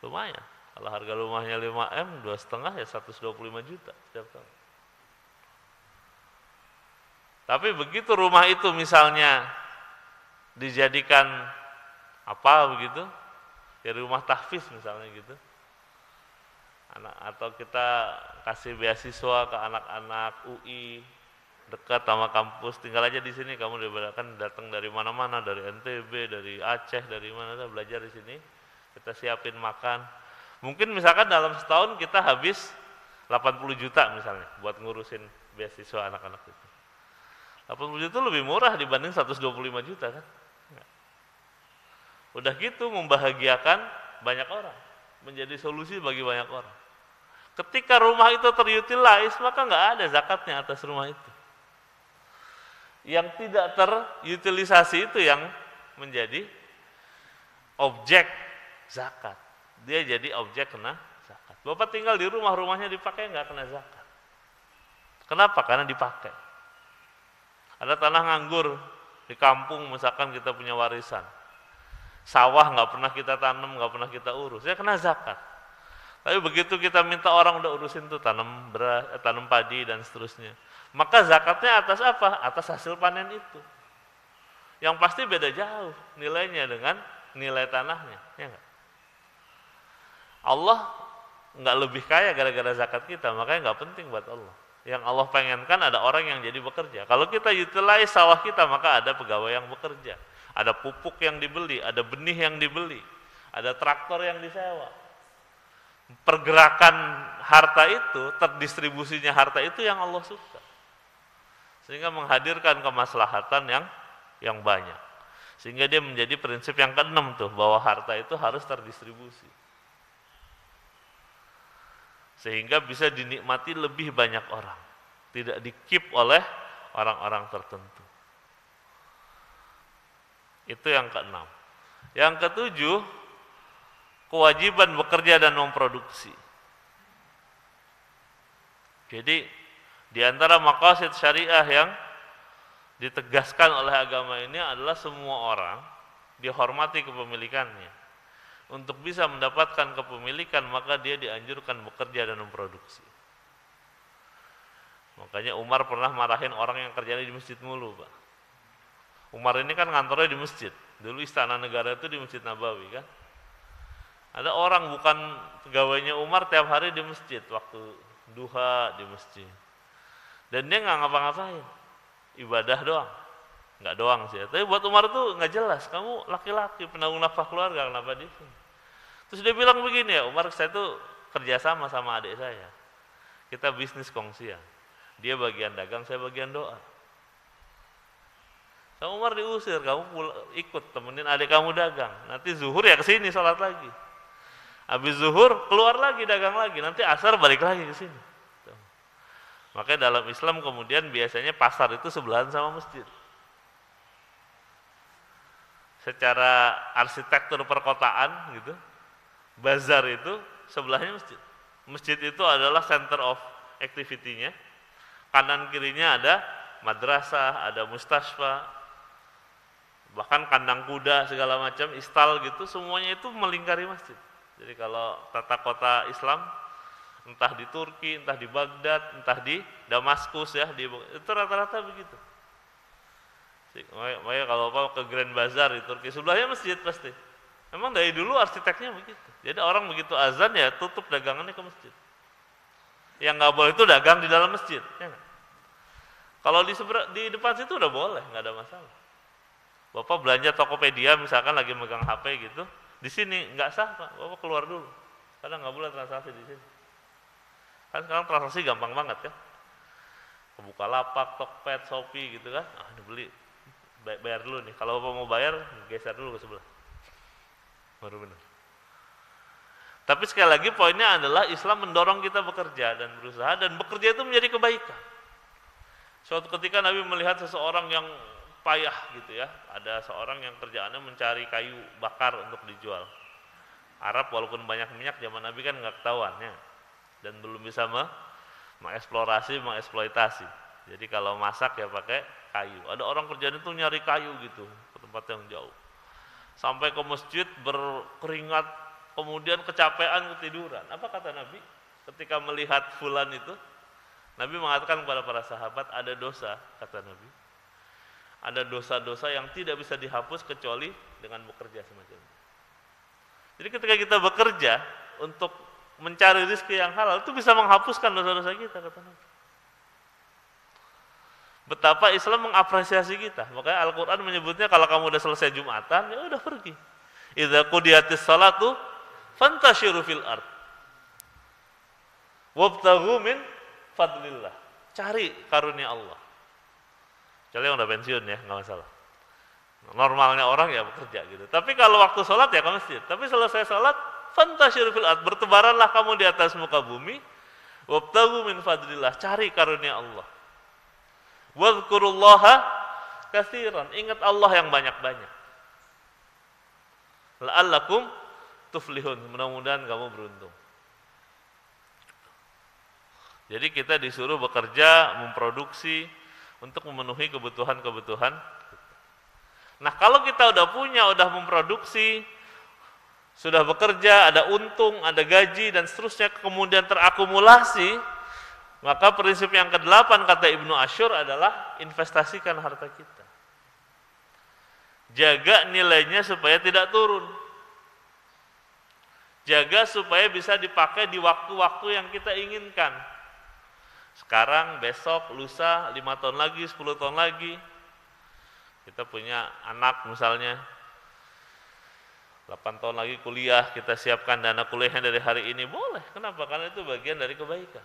Lumayan, kalau harga rumahnya 5M, 2,5 ya 125 juta setiap tahun. Tapi begitu rumah itu misalnya dijadikan apa begitu, dari rumah tahfiz misalnya gitu, atau kita kasih beasiswa ke anak-anak UI dekat sama kampus, tinggal aja di sini, kamu diberikan datang dari mana-mana, dari NTB, dari Aceh, dari mana, belajar di sini, kita siapin makan. Mungkin misalkan dalam setahun kita habis 80 juta misalnya buat ngurusin beasiswa anak-anak itu. 80 juta lebih murah dibanding 125 juta kan? Udah gitu membahagiakan banyak orang, menjadi solusi bagi banyak orang. Ketika rumah itu terutilize, maka nggak ada zakatnya atas rumah itu. Yang tidak terutilisasi itu yang menjadi objek zakat. Dia jadi objek kena zakat. Bapak tinggal di rumah, rumahnya dipakai nggak kena zakat. Kenapa? Karena dipakai. Ada tanah nganggur di kampung, misalkan kita punya warisan. Sawah nggak pernah kita tanam, nggak pernah kita urus, ya kena zakat. Tapi begitu kita minta orang udah urusin tuh tanam beras, tanam padi dan seterusnya, maka zakatnya atas apa? Atas hasil panen itu. Yang pasti beda jauh nilainya dengan nilai tanahnya, ya enggak? Allah nggak lebih kaya gara-gara zakat kita, makanya nggak penting buat Allah. Yang Allah pengenkan ada orang yang jadi bekerja. Kalau kita utilize sawah kita, maka ada pegawai yang bekerja. ada pupuk yang dibeli, ada benih yang dibeli, ada traktor yang disewa. Pergerakan harta itu, terdistribusinya harta itu yang Allah suka. Sehingga menghadirkan kemaslahatan yang banyak. Sehingga dia menjadi prinsip yang keenam tuh, bahwa harta itu harus terdistribusi. Sehingga bisa dinikmati lebih banyak orang. Tidak di-keep oleh orang-orang tertentu. Itu yang keenam. Yang ketujuh, kewajiban bekerja dan memproduksi. Jadi di antara maqasid syariah yang ditegaskan oleh agama ini adalah semua orang dihormati kepemilikannya. Untuk bisa mendapatkan kepemilikan maka dia dianjurkan bekerja dan memproduksi. Makanya Umar pernah marahin orang yang kerjanya di masjid mulu, Pak. Umar ini kan kantornya di masjid. Dulu istana negara itu di Masjid Nabawi kan. Ada orang bukan pegawainya Umar tiap hari di masjid, waktu duha di masjid. Dan dia nggak ngapa-ngapain, ibadah doang. Nggak doang sih. Tapi buat Umar tuh nggak jelas. Kamu laki-laki penanggung nafkah keluarga, kenapa di sini? Terus dia bilang begini, ya Umar, saya tuh kerjasama sama adik saya. Kita bisnis kongsian. Dia bagian dagang, saya bagian doa. Sama Umar diusir, kamu ikut temenin adik kamu dagang. Nanti zuhur ya kesini sholat lagi. Habis zuhur keluar lagi dagang lagi. Nanti asar balik lagi ke sini. Makanya dalam Islam kemudian biasanya pasar itu sebelahan sama masjid. Secara arsitektur perkotaan gitu, bazar itu sebelahnya masjid. Masjid itu adalah center of activity-nya. Kanan kirinya ada madrasah, ada mustasfa, bahkan kandang kuda segala macam, istal gitu, semuanya itu melingkari masjid. Jadi kalau tata kota Islam, entah di Turki, entah di Baghdad, entah di Damaskus ya, itu rata-rata begitu. Makanya kalau ke Grand Bazar di Turki, sebelahnya masjid pasti. Memang dari dulu arsiteknya begitu. Jadi orang begitu azan ya tutup dagangannya ke masjid. Yang nggak boleh itu dagang di dalam masjid. Ya gak? Kalau di depan situ udah boleh, nggak ada masalah. Bapak belanja Tokopedia misalkan lagi megang HP gitu, di sini nggak sah Pak, Bapak keluar dulu. Karena nggak boleh transaksi di sini. Kan sekarang transaksi gampang banget kan. Kebuka lapak, Tokped, Shopee gitu kan. Ah, beli, bayar dulu nih. Kalau Bapak mau bayar, geser dulu ke sebelah. Baru benar. Tapi sekali lagi poinnya adalah Islam mendorong kita bekerja dan berusaha, dan bekerja itu menjadi kebaikan. Suatu ketika Nabi melihat seseorang yang payah gitu ya, ada seorang yang kerjaannya mencari kayu bakar untuk dijual. Arab walaupun banyak minyak, zaman Nabi kan nggak ketahuan ya, dan belum bisa mengeksplorasi, mengeksploitasi. Jadi kalau masak ya pakai kayu. Ada orang kerjaan itu nyari kayu gitu ke tempat yang jauh, sampai ke masjid berkeringat, kemudian kecapean, ketiduran. Apa kata Nabi ketika melihat fulan itu? Nabi mengatakan kepada para sahabat, ada dosa, kata Nabi, ada dosa-dosa yang tidak bisa dihapus kecuali dengan bekerja semacam itu. Jadi ketika kita bekerja untuk mencari rezeki yang halal, itu bisa menghapuskan dosa-dosa kita, kata Nabi. Betapa Islam mengapresiasi kita. Makanya Al-Quran menyebutnya kalau kamu udah selesai Jumatan, ya udah pergi. Idza qudiyatis salatu fantashiru fil ard wabtaghu min fadlillah. Cari karunia Allah. Kecuali yang udah pensiun ya, nggak masalah. Normalnya orang ya bekerja gitu. Tapi kalau waktu sholat ya ke masjid. Tapi selesai sholat, fantashiru fil ard, bertebaranlah kamu di atas muka bumi, wabtaghu min fadlillah, cari karunia Allah. Wadhkurullaha katsiran, ingat Allah yang banyak-banyak. La'allakum tuflihun, mudah-mudahan kamu beruntung. Jadi kita disuruh bekerja, memproduksi untuk memenuhi kebutuhan-kebutuhan. Nah, kalau kita udah punya, udah memproduksi, sudah bekerja, ada untung, ada gaji dan seterusnya, kemudian terakumulasi, maka prinsip yang ke-8 kata Ibnu Asyur adalah investasikan harta kita. Jaga nilainya supaya tidak turun. Jaga supaya bisa dipakai di waktu-waktu yang kita inginkan. Sekarang, besok, lusa, 5 tahun lagi, 10 tahun lagi. Kita punya anak misalnya 8 tahun lagi kuliah, kita siapkan dana kuliahnya dari hari ini, boleh. Kenapa? Karena itu bagian dari kebaikan.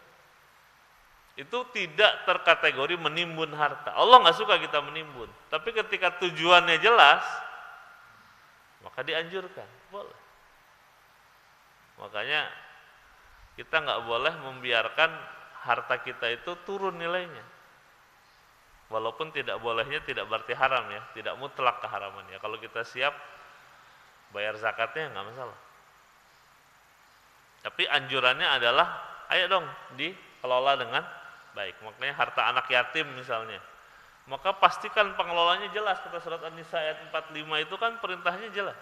Itu tidak terkategori menimbun harta. Allah nggak suka kita menimbun. Tapi ketika tujuannya jelas, maka dianjurkan, boleh. Makanya kita nggak boleh membiarkan harta kita itu turun nilainya. Walaupun tidak bolehnya tidak berarti haram ya, tidak mutlak keharamannya. Kalau kita siap bayar zakatnya nggak masalah. Tapi anjurannya adalah, ayo dong dikelola dengan baik. Makanya harta anak yatim misalnya, maka pastikan pengelolanya jelas. Kata surat An-Nisa ayat 45 itu kan perintahnya jelas.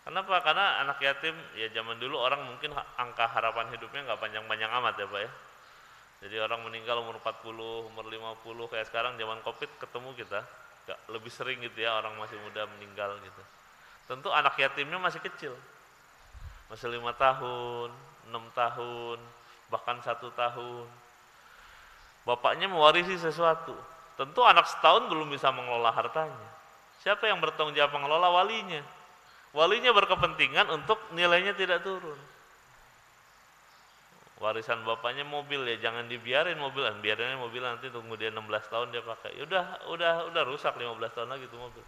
Kenapa? Karena anak yatim, ya zaman dulu orang mungkin angka harapan hidupnya nggak panjang-panjang amat ya Pak ya. Jadi orang meninggal umur 40, umur 50, kayak sekarang zaman Covid ketemu kita, nggak lebih sering gitu ya, orang masih muda meninggal gitu. Tentu anak yatimnya masih kecil, masih 5 tahun, 6 tahun, bahkan 1 tahun. Bapaknya mewarisi sesuatu. Tentu anak setahun belum bisa mengelola hartanya. Siapa yang bertanggung jawab mengelola? Walinya. Walinya berkepentingan untuk nilainya tidak turun. Warisan bapaknya mobil, ya jangan dibiarin mobil, biarin mobil nanti tunggu dia 16 tahun dia pakai. Ya udah rusak 15 tahun lagi tuh mobil.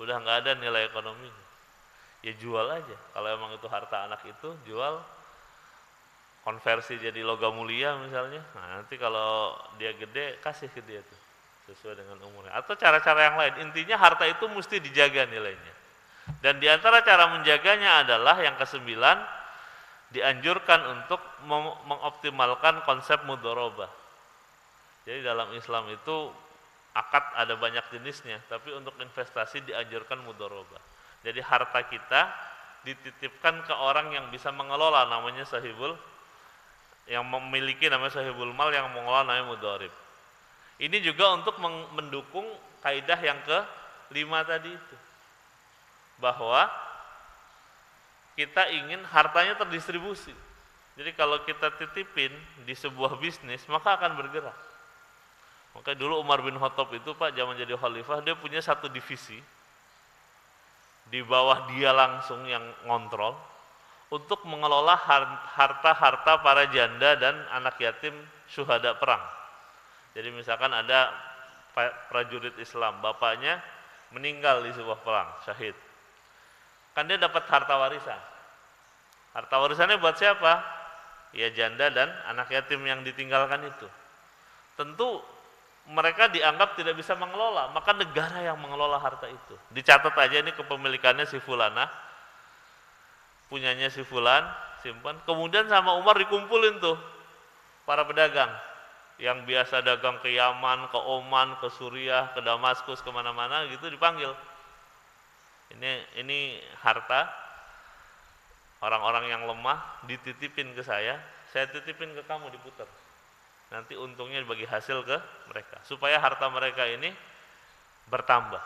Udah nggak ada nilai ekonominya. Ya jual aja. Kalau emang itu harta anak itu, jual, konversi jadi logam mulia misalnya. Nah, nanti kalau dia gede kasih ke dia tuh sesuai dengan umurnya. Atau cara-cara yang lain. Intinya harta itu mesti dijaga nilainya. Dan diantara cara menjaganya adalah yang ke-9, dianjurkan untuk mengoptimalkan konsep mudharabah. Jadi dalam Islam itu akad ada banyak jenisnya, tapi untuk investasi dianjurkan mudharabah. Jadi harta kita dititipkan ke orang yang bisa mengelola, namanya sahibul, yang memiliki namanya sahibul mal, yang mengelola namanya mudharib. Ini juga untuk mendukung kaidah yang ke-5 tadi itu, bahwa kita ingin hartanya terdistribusi. Jadi kalau kita titipin di sebuah bisnis, maka akan bergerak. Maka dulu Umar bin Khattab itu Pak, zaman jadi khalifah, dia punya satu divisi, di bawah dia langsung yang ngontrol, untuk mengelola harta-harta para janda dan anak yatim syuhada perang. Jadi misalkan ada prajurit Islam, bapaknya meninggal di sebuah perang, syahid. Kan dia dapat harta warisan. Harta warisannya buat siapa? Ya janda dan anak yatim yang ditinggalkan itu. Tentu mereka dianggap tidak bisa mengelola, maka negara yang mengelola harta itu. Dicatat aja ini kepemilikannya si Fulana, punyanya si Fulan, simpan. Kemudian sama Umar dikumpulin tuh para pedagang yang biasa dagang ke Yaman, ke Oman, ke Suriah, ke Damaskus, kemana-mana gitu, dipanggil. Ini harta orang-orang yang lemah dititipin ke saya titipin ke kamu, diputar. Nanti untungnya dibagi hasil ke mereka, supaya harta mereka ini bertambah.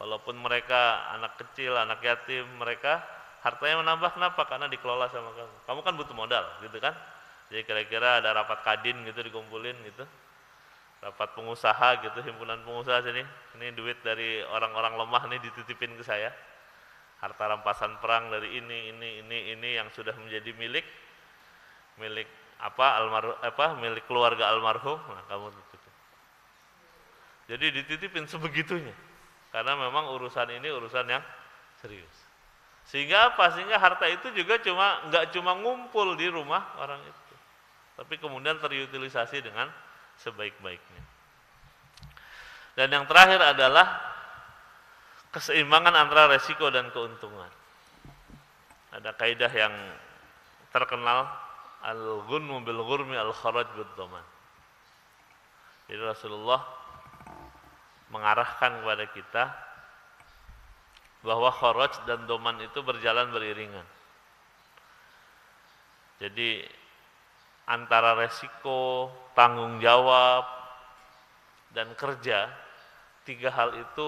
Walaupun mereka anak kecil, anak yatim, mereka hartanya menambah. Kenapa? Karena dikelola sama kamu. Kamu kan butuh modal, gitu kan? Jadi kira-kira ada rapat kadin gitu, dikumpulin gitu, rapat pengusaha gitu, himpunan pengusaha sini, ini duit dari orang-orang lemah nih dititipin ke saya, harta rampasan perang dari ini yang sudah menjadi milik milik keluarga almarhum. Nah, kamu titipin. Jadi dititipin sebegitunya, karena memang urusan ini urusan yang serius. Sehingga apa? Sehingga harta itu juga nggak cuma ngumpul di rumah orang itu, tapi kemudian terutilisasi dengan sebaik-baiknya. Dan yang terakhir adalah keseimbangan antara resiko dan keuntungan. Ada kaidah yang terkenal, al-ghunmu bil ghurmi al-kharaj bid dhaman. Jadi Rasulullah mengarahkan kepada kita bahwa kharaj dan dhaman itu berjalan beriringan. Jadi antara resiko, tanggung jawab, dan kerja, 3 hal itu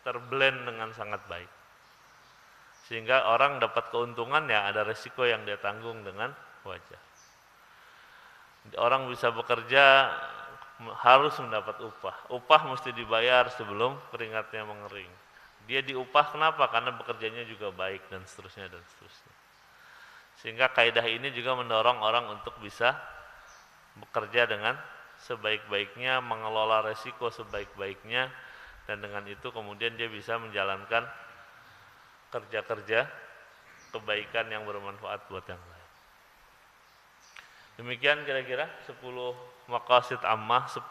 terblend dengan sangat baik. Sehingga orang dapat keuntungan, ya ada resiko yang dia tanggung dengan wajar. Orang bisa bekerja harus mendapat upah. Upah mesti dibayar sebelum keringatnya mengering. Dia diupah kenapa? Karena bekerjanya juga baik dan seterusnya dan seterusnya. Sehingga kaidah ini juga mendorong orang untuk bisa bekerja dengan sebaik-baiknya, mengelola resiko sebaik-baiknya, dan dengan itu kemudian dia bisa menjalankan kerja-kerja kebaikan yang bermanfaat buat yang lain. Demikian kira-kira 10 maqasid ammah, 10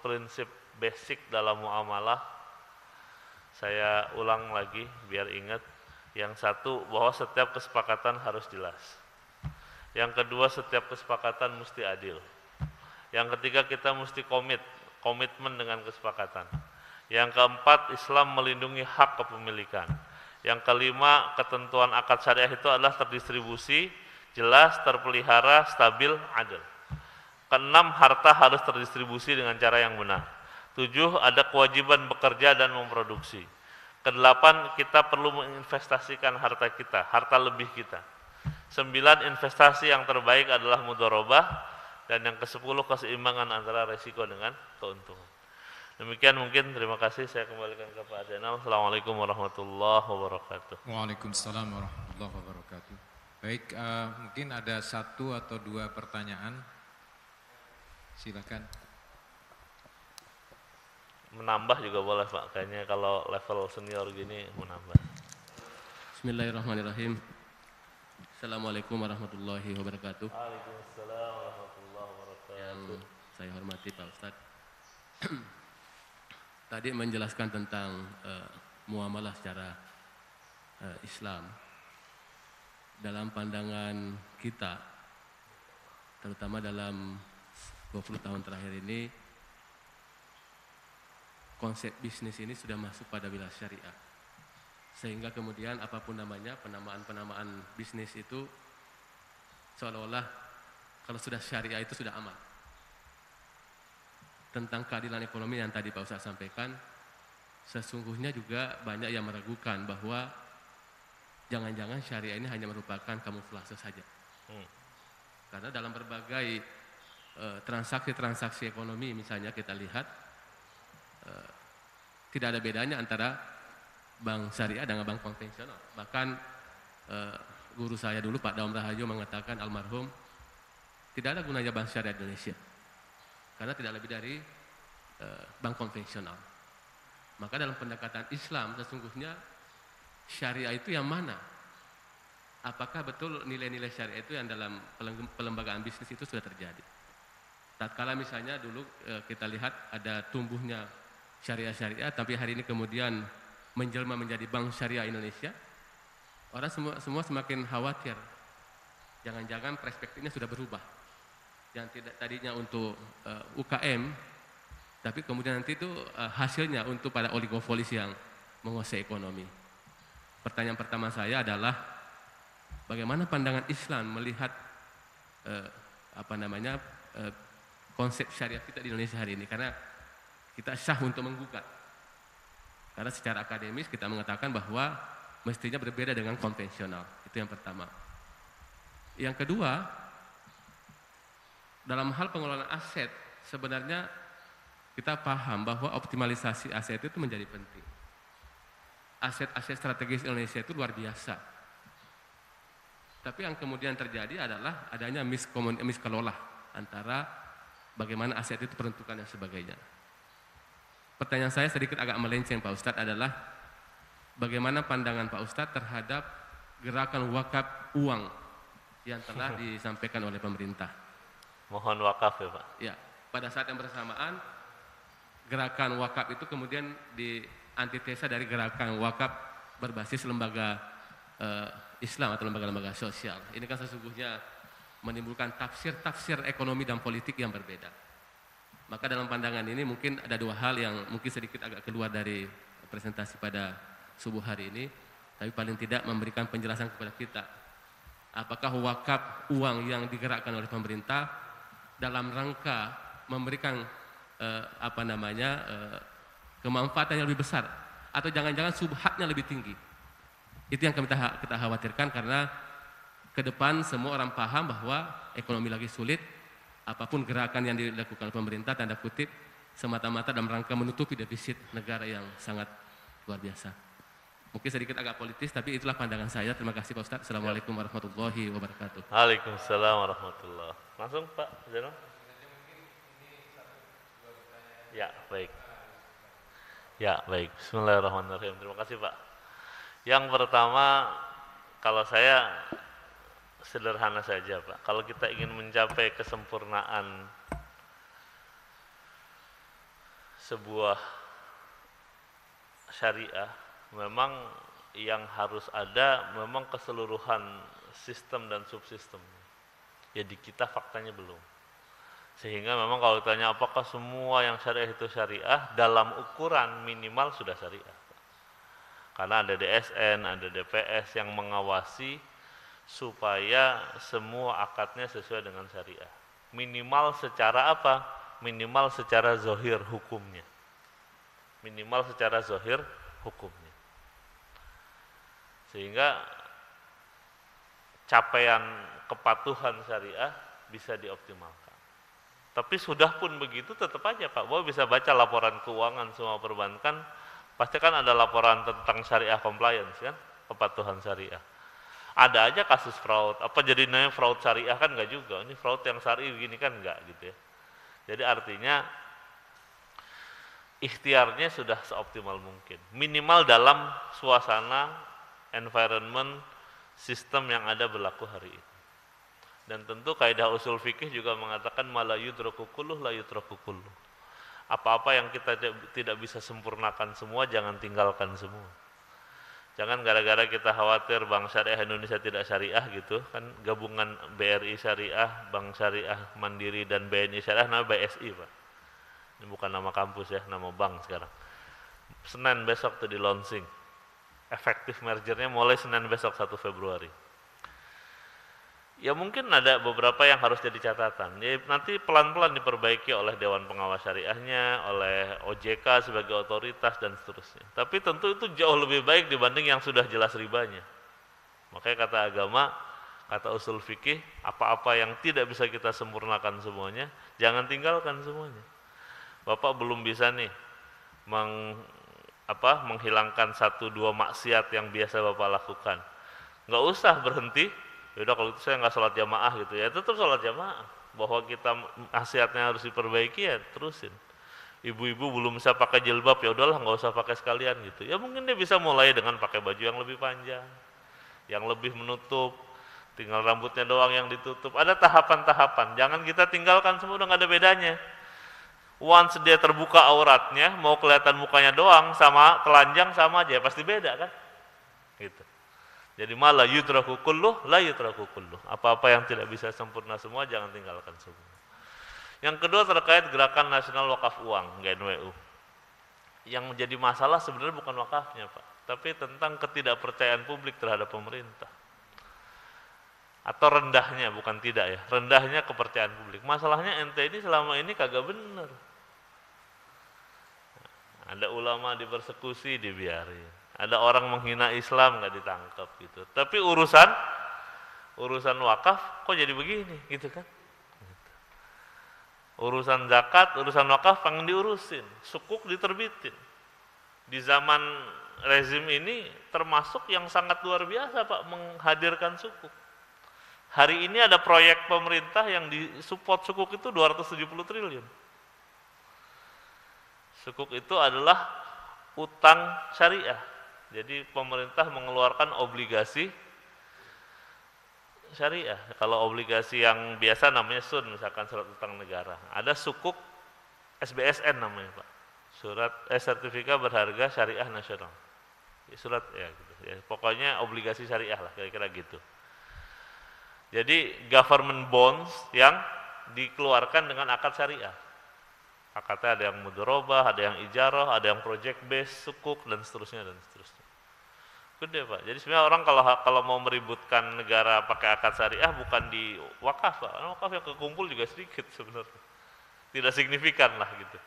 prinsip basic dalam muamalah. Saya ulang lagi biar ingat. Yang satu, bahwa setiap kesepakatan harus jelas. Yang kedua, setiap kesepakatan mesti adil. Yang ketiga, kita mesti komitmen dengan kesepakatan. Yang keempat, Islam melindungi hak kepemilikan. Yang kelima, ketentuan akad syariah itu adalah terdistribusi, jelas, terpelihara, stabil, adil. Keenam, harta harus terdistribusi dengan cara yang benar. 7, ada kewajiban bekerja dan memproduksi. Kedelapan, kita perlu menginvestasikan harta kita, harta lebih kita. 9, investasi yang terbaik adalah mudharabah. Dan yang ke-10, keseimbangan antara resiko dengan keuntungan. Demikian mungkin, terima kasih. Saya kembalikan ke Pak Zainal. Assalamualaikum warahmatullahi wabarakatuh. Waalaikumsalam warahmatullahi wabarakatuh. Baik, mungkin ada 1 atau 2 pertanyaan. Silakan. Menambah juga boleh Pak, kayaknya kalau level senior gini menambah. Bismillahirrahmanirrahim. Assalamualaikum warahmatullahi wabarakatuh. Waalaikumsalam warahmatullahi wabarakatuh. Yang saya hormati Pak Ustadz, tadi menjelaskan tentang muamalah secara Islam. Dalam pandangan kita, terutama dalam 20 tahun terakhir ini, konsep bisnis ini sudah masuk pada wilayah syariah. Sehingga kemudian apapun namanya, penamaan-penamaan bisnis itu seolah-olah kalau sudah syariah itu sudah aman. Tentang keadilan ekonomi yang tadi Pak Ustaz sampaikan, sesungguhnya juga banyak yang meragukan bahwa jangan-jangan syariah ini hanya merupakan kamuflase saja. Karena dalam berbagai transaksi-transaksi ekonomi misalnya kita lihat, tidak ada bedanya antara bank syariah dengan bank konvensional. Bahkan guru saya dulu Pak Daum Rahayu mengatakan, almarhum, tidak ada gunanya bank syariah Indonesia karena tidak lebih dari bank konvensional. Maka dalam pendekatan Islam sesungguhnya syariah itu yang mana? Apakah betul nilai-nilai syariah itu yang dalam pelembagaan bisnis itu sudah terjadi? Tatkala misalnya dulu kita lihat ada tumbuhnya syariah-syariah, tapi hari ini kemudian menjelma menjadi Bank Syariah Indonesia, orang semua semakin khawatir. Jangan-jangan perspektifnya sudah berubah. Yang tidak tadinya untuk UKM, tapi kemudian nanti itu hasilnya untuk para oligopolis yang menguasai ekonomi. Pertanyaan pertama saya adalah, bagaimana pandangan Islam melihat konsep syariah kita di Indonesia hari ini? Karena kita sah untuk menggugat. Karena secara akademis kita mengatakan bahwa mestinya berbeda dengan konvensional. Itu yang pertama. Yang kedua, dalam hal pengelolaan aset, sebenarnya kita paham bahwa optimalisasi aset itu menjadi penting. Aset-aset strategis Indonesia itu luar biasa. Tapi yang kemudian terjadi adalah adanya miskelola antara bagaimana aset itu peruntukan dan sebagainya. Pertanyaan saya sedikit agak melenceng Pak Ustadz adalah, bagaimana pandangan Pak Ustadz terhadap gerakan wakaf uang yang telah disampaikan oleh pemerintah? Mohon wakaf ya Pak. Ya, pada saat yang bersamaan gerakan wakaf itu kemudian diantitesa dari gerakan wakaf berbasis lembaga Islam atau lembaga-lembaga sosial. Ini kan sesungguhnya menimbulkan tafsir-tafsir ekonomi dan politik yang berbeda. Maka dalam pandangan ini mungkin ada 2 hal yang mungkin sedikit agak keluar dari presentasi pada subuh hari ini, tapi paling tidak memberikan penjelasan kepada kita. Apakah wakaf uang yang digerakkan oleh pemerintah dalam rangka memberikan kemanfaatan yang lebih besar, atau jangan-jangan subhatnya lebih tinggi? Itu yang kita khawatirkan, karena ke depan semua orang paham bahwa ekonomi lagi sulit, apapun gerakan yang dilakukan pemerintah tanda kutip semata-mata dalam rangka menutupi defisit negara yang sangat luar biasa. Mungkin sedikit agak politis, tapi itulah pandangan saya. Terima kasih Pak Ustadz. Assalamualaikum warahmatullahi wabarakatuh. Waalaikumsalam warahmatullah. Langsung Pak Zainal. Ya, baik. Ya, baik. Bismillahirrahmanirrahim. Terima kasih Pak. Yang pertama, kalau saya sederhana saja Pak. Kalau kita ingin mencapai kesempurnaan sebuah syariah, memang yang harus ada memang keseluruhan sistem dan subsistem. Ya di kita faktanya belum. Sehingga memang kalau ditanya apakah semua yang syariah itu syariah, dalam ukuran minimal sudah syariah. Karena ada DSN, ada DPS yang mengawasi supaya semua akadnya sesuai dengan syariah. Minimal secara apa? Minimal secara zahir hukumnya. Minimal secara zahir hukumnya. Sehingga capaian kepatuhan syariah bisa dioptimalkan. Tapi sudah pun begitu tetap aja Pak, bahwa bisa baca laporan keuangan semua perbankan, pasti kan ada laporan tentang syariah compliance kan, kepatuhan syariah. Ada aja kasus fraud, apa jadi namanya fraud syariah kan enggak juga, ini fraud yang syari begini kan enggak gitu ya. Jadi artinya ikhtiarnya sudah seoptimal mungkin, minimal dalam suasana environment sistem yang ada berlaku hari ini. Dan tentu kaidah usul fikih juga mengatakan mala yudraku kulluh la yutraku kulluh. Apa-apa yang kita tidak bisa sempurnakan semua, jangan tinggalkan semua. Jangan gara-gara kita khawatir Bank Syariah Indonesia tidak syariah gitu, kan gabungan BRI Syariah, Bank Syariah Mandiri dan BNI Syariah namanya BSI Pak. Ini bukan nama kampus ya, nama bank sekarang. Senin besok tuh di launching. Efektif mergernya mulai Senin besok 1 Februari. Ya mungkin ada beberapa yang harus jadi catatan. Ya, nanti pelan-pelan diperbaiki oleh Dewan Pengawas Syariahnya, oleh OJK sebagai otoritas dan seterusnya. Tapi tentu itu jauh lebih baik dibanding yang sudah jelas ribanya. Makanya kata agama, kata usul fikih, apa-apa yang tidak bisa kita sempurnakan semuanya, jangan tinggalkan semuanya. Bapak belum bisa nih menghilangkan 1-2 maksiat yang biasa Bapak lakukan. Nggak usah berhenti. Yaudah kalau itu saya nggak sholat jamaah gitu ya, tetap sholat jamaah. Bahwa kita maksiatnya harus diperbaiki ya terusin. Ibu-ibu belum bisa pakai jilbab, ya udahlah nggak usah pakai sekalian gitu. Ya mungkin dia bisa mulai dengan pakai baju yang lebih panjang, yang lebih menutup, tinggal rambutnya doang yang ditutup. Ada tahapan-tahapan. Jangan kita tinggalkan semua, udah nggak ada bedanya. Once dia terbuka auratnya, mau kelihatan mukanya doang sama telanjang sama aja, pasti beda kan? Gitu. Jadi malah yutraku kulluh, la yutraku kulluh. Apa-apa yang tidak bisa sempurna semua, jangan tinggalkan semua. Yang kedua terkait Gerakan Nasional Wakaf Uang, GNWU. Yang menjadi masalah sebenarnya bukan wakafnya Pak, tapi tentang ketidakpercayaan publik terhadap pemerintah. Atau rendahnya, bukan tidak ya, rendahnya kepercayaan publik. Masalahnya ente ini selama ini kagak bener. Ada ulama dipersekusi, dibiarin. Ada orang menghina Islam nggak ditangkap gitu. Tapi urusan wakaf kok jadi begini gitu kan? Gitu. Urusan zakat, urusan wakaf pengen diurusin, sukuk diterbitin. Di zaman rezim ini termasuk yang sangat luar biasa Pak menghadirkan sukuk. Hari ini ada proyek pemerintah yang disupport sukuk itu 270 triliun. Sukuk itu adalah utang syariah. Jadi pemerintah mengeluarkan obligasi syariah. Kalau obligasi yang biasa namanya SUN, misalkan surat utang negara. Ada sukuk SBSN namanya Pak. Sertifikat Berharga Syariah Nasional. Surat ya gitu. Ya, pokoknya obligasi syariah lah kira-kira gitu. Jadi government bonds yang dikeluarkan dengan akad syariah. Akadnya ada yang mudharabah, ada yang ijarah, ada yang project based, sukuk dan seterusnya dan seterusnya. Gede Pak. Jadi sebenarnya orang kalau mau meributkan negara pakai akad syariah bukan di wakaf Pak. Wakaf yang kekumpul juga sedikit sebenarnya. Tidak signifikan lah gitu.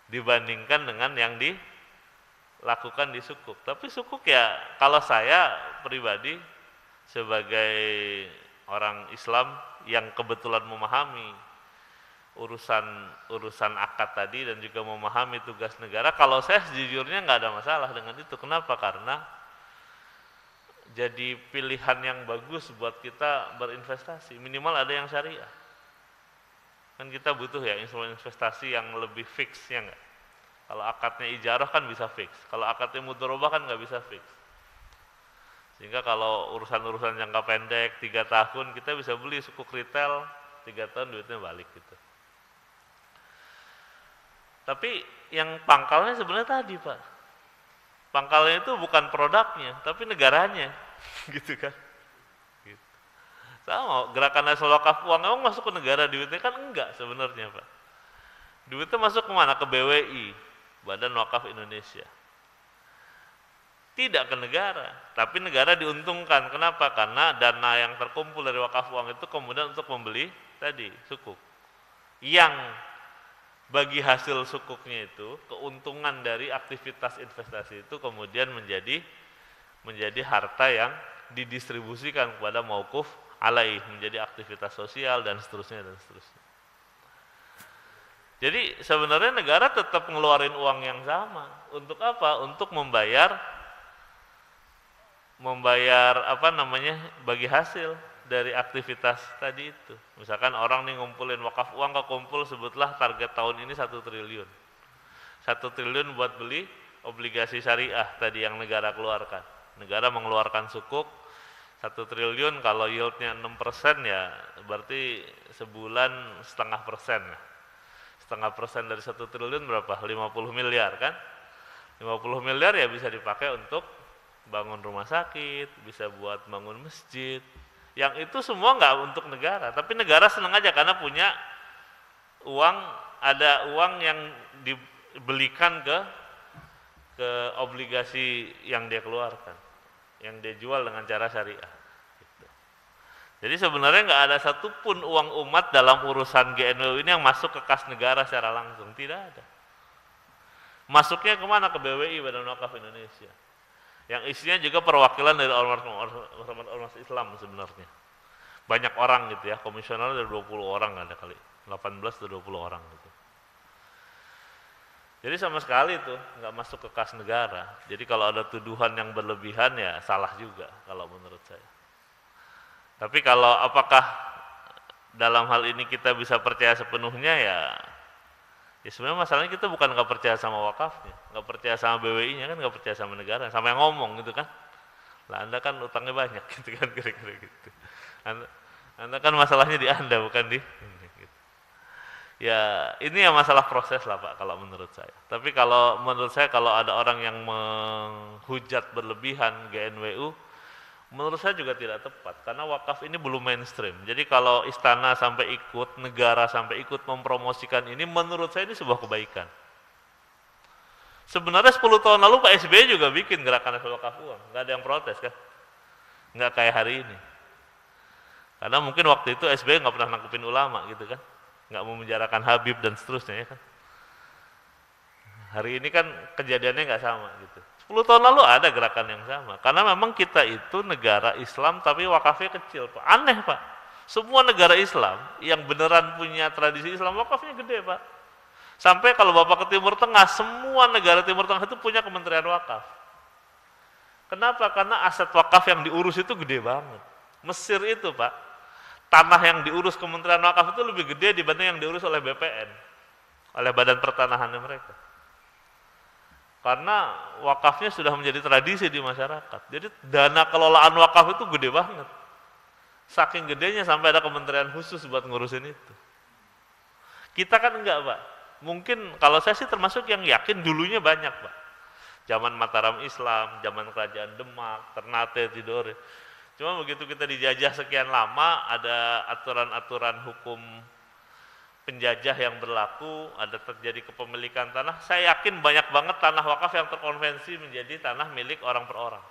Dibandingkan dengan yang dilakukan di sukuk. Tapi sukuk ya kalau saya pribadi sebagai orang Islam yang kebetulan memahami urusan akad tadi dan juga memahami tugas negara, kalau saya sejujurnya nggak ada masalah dengan itu. Kenapa? Karena jadi pilihan yang bagus buat kita berinvestasi, minimal ada yang syariah. Kan kita butuh ya instrumen investasi yang lebih fix, ya nggak? Kalau akadnya ijarah kan bisa fix, kalau akadnya mudharabah kan nggak bisa fix. Sehingga kalau urusan-urusan jangka pendek 3 tahun kita bisa beli sukuk retail 3 tahun duitnya balik gitu. Tapi yang pangkalnya sebenarnya tadi Pak, pangkalnya itu bukan produknya tapi negaranya gitu kan. Gitu. Sama gerakan nasional wakaf uang emang masuk ke negara duitnya kan enggak sebenarnya Pak. Duitnya masuk kemana? Ke BWI, Badan Wakaf Indonesia. Tidak ke negara, tapi negara diuntungkan. Kenapa? Karena dana yang terkumpul dari wakaf uang itu kemudian untuk membeli tadi sukuk. Yang bagi hasil sukuknya itu, keuntungan dari aktivitas investasi itu kemudian menjadi harta yang didistribusikan kepada mauquf alaih, menjadi aktivitas sosial dan seterusnya dan seterusnya. Jadi sebenarnya negara tetap ngeluarin uang yang sama. Untuk apa? Untuk membayar bagi hasil dari aktivitas tadi itu. Misalkan orang nih ngumpulin wakaf uang, kekumpul sebutlah target tahun ini 1 triliun. 1 triliun buat beli obligasi syariah tadi yang negara keluarkan. Negara mengeluarkan sukuk 1 triliun, kalau yieldnya 6% ya berarti sebulan 0,5%. 0,5% dari 1 triliun berapa? 50 miliar kan? 50 miliar ya bisa dipakai untuk bangun rumah sakit, bisa buat bangun masjid. Yang itu semua nggak untuk negara, tapi negara senang aja karena punya uang, ada uang yang dibelikan ke obligasi yang dia keluarkan, yang dia jual dengan cara syariah. Gitu. Jadi sebenarnya nggak ada satupun uang umat dalam urusan GNWU ini yang masuk ke kas negara secara langsung, tidak ada. Masuknya kemana? Ke BWI, Badan Wakaf Indonesia. Yang isinya juga perwakilan dari ormas Islam sebenarnya. Banyak orang gitu ya, komisioner dari 20 orang ada kali, 18 atau 20 orang gitu. Jadi sama sekali itu nggak masuk ke kas negara. Jadi kalau ada tuduhan yang berlebihan ya salah juga kalau menurut saya. Tapi kalau apakah dalam hal ini kita bisa percaya sepenuhnya ya sebenarnya masalahnya kita bukan nggak percaya sama wakafnya, nggak percaya sama BWI-nya kan, nggak percaya sama negara, sama yang ngomong gitu kan. Lah Anda kan utangnya banyak gitu kan, kira-kira gitu. Anda kan masalahnya di Anda bukan di ini. Gitu. Ya ini ya masalah proses lah Pak kalau menurut saya. Tapi kalau menurut saya kalau ada orang yang menghujat berlebihan GNWU, menurut saya juga tidak tepat karena wakaf ini belum mainstream. Jadi kalau istana sampai ikut, negara sampai ikut mempromosikan ini, menurut saya ini sebuah kebaikan. Sebenarnya 10 tahun lalu Pak SBY juga bikin gerakan nasional wakaf uang, nggak ada yang protes kan? Nggak kayak hari ini. Karena mungkin waktu itu SBY nggak pernah nangkepin ulama gitu kan, nggak memenjarakan Habib dan seterusnya ya kan. Hari ini kan kejadiannya nggak sama gitu. 10 tahun lalu ada gerakan yang sama. Karena memang kita itu negara Islam tapi wakafnya kecil Pak. Aneh Pak. Semua negara Islam yang beneran punya tradisi Islam wakafnya gede Pak. Sampai kalau Bapak ke Timur Tengah, semua negara Timur Tengah itu punya kementerian wakaf. Kenapa? Karena aset wakaf yang diurus itu gede banget. Mesir itu Pak, tanah yang diurus kementerian wakaf itu lebih gede dibanding yang diurus oleh BPN, oleh Badan Pertanahannya mereka. Karena wakafnya sudah menjadi tradisi di masyarakat. Jadi dana kelolaan wakaf itu gede banget. Saking gedenya sampai ada kementerian khusus buat ngurusin itu. Kita kan enggak Pak. Mungkin kalau saya sih termasuk yang yakin dulunya banyak Pak. Zaman Mataram Islam, zaman Kerajaan Demak, Ternate, Tidore. Cuma begitu kita dijajah sekian lama, ada aturan-aturan hukum penjajah yang berlaku, ada terjadi kepemilikan tanah. Saya yakin banyak banget tanah wakaf yang terkonvensi menjadi tanah milik orang per orang.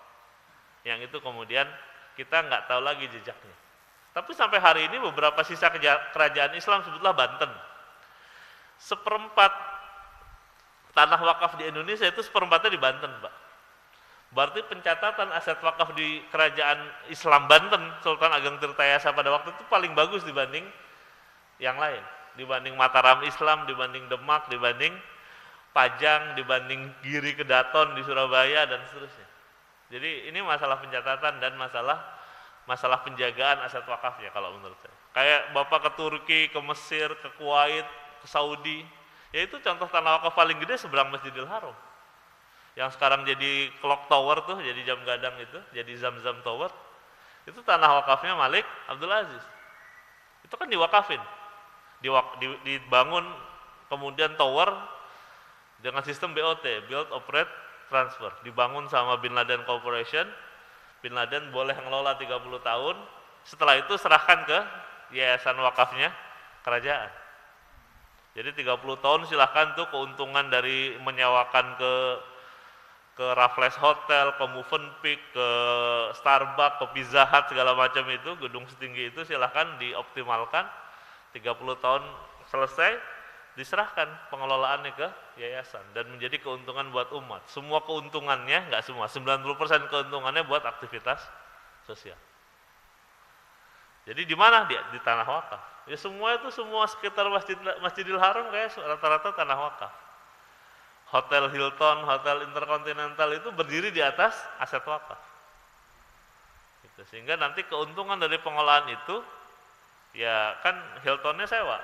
Yang itu kemudian kita nggak tahu lagi jejaknya. Tapi sampai hari ini beberapa sisa kerajaan Islam, sebutlah Banten, 1/4 tanah wakaf di Indonesia itu 1/4-nya di Banten Pak. Berarti pencatatan aset wakaf di Kerajaan Islam Banten Sultan Ageng Tirtayasa pada waktu itu paling bagus dibanding yang lain, dibanding Mataram Islam, dibanding Demak, dibanding Pajang, dibanding Giri Kedaton di Surabaya dan seterusnya. Jadi ini masalah pencatatan dan masalah penjagaan aset wakafnya kalau menurut saya. Kayak Bapak ke Turki, ke Mesir, ke Kuwait, ke Saudi, ya itu contoh tanah wakaf paling gede seberang Masjidil Haram. Yang sekarang jadi clock tower tuh, jadi jam gadang itu, jadi Zam-Zam Tower. Itu tanah wakafnya Malik Abdul Aziz. Itu kan diwakafin. Dibangun kemudian tower dengan sistem BOT, Build Operate Transfer, dibangun sama Bin Laden Corporation. Bin Laden boleh ngelola 30 tahun, setelah itu serahkan ke yayasan wakafnya kerajaan. Jadi 30 tahun silahkan tuh keuntungan dari menyewakan ke Raffles Hotel, ke Movenpick, ke Starbucks, ke Pizza Hut, segala macam itu, gedung setinggi itu silahkan dioptimalkan, 30 tahun selesai, diserahkan pengelolaannya ke yayasan dan menjadi keuntungan buat umat. Semua keuntungannya, enggak semua, 90% keuntungannya buat aktivitas sosial. Jadi di mana dia? Di tanah wakaf. Ya semua itu, semua sekitar Masjidil Haram kayak rata-rata tanah wakaf. Hotel Hilton, Hotel Intercontinental itu berdiri di atas aset wakaf. Gitu. Sehingga nanti keuntungan dari pengolahan itu, ya kan Hiltonnya sewa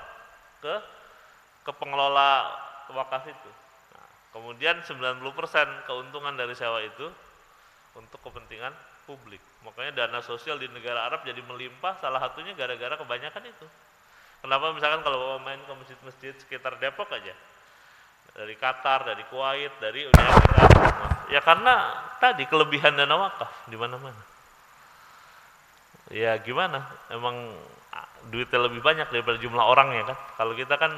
ke pengelola wakaf itu. Nah, kemudian 90% keuntungan dari sewa itu untuk kepentingan publik. Makanya dana sosial di negara Arab jadi melimpah, salah satunya gara-gara kebanyakan itu. Kenapa misalkan kalau main ke masjid-masjid sekitar Depok aja, dari Qatar, dari Kuwait, dari Uni Emirat, ya karena tadi kelebihan dana wakaf di mana-mana. Ya gimana? Emang duitnya lebih banyak daripada jumlah orangnya kan? Kalau kita kan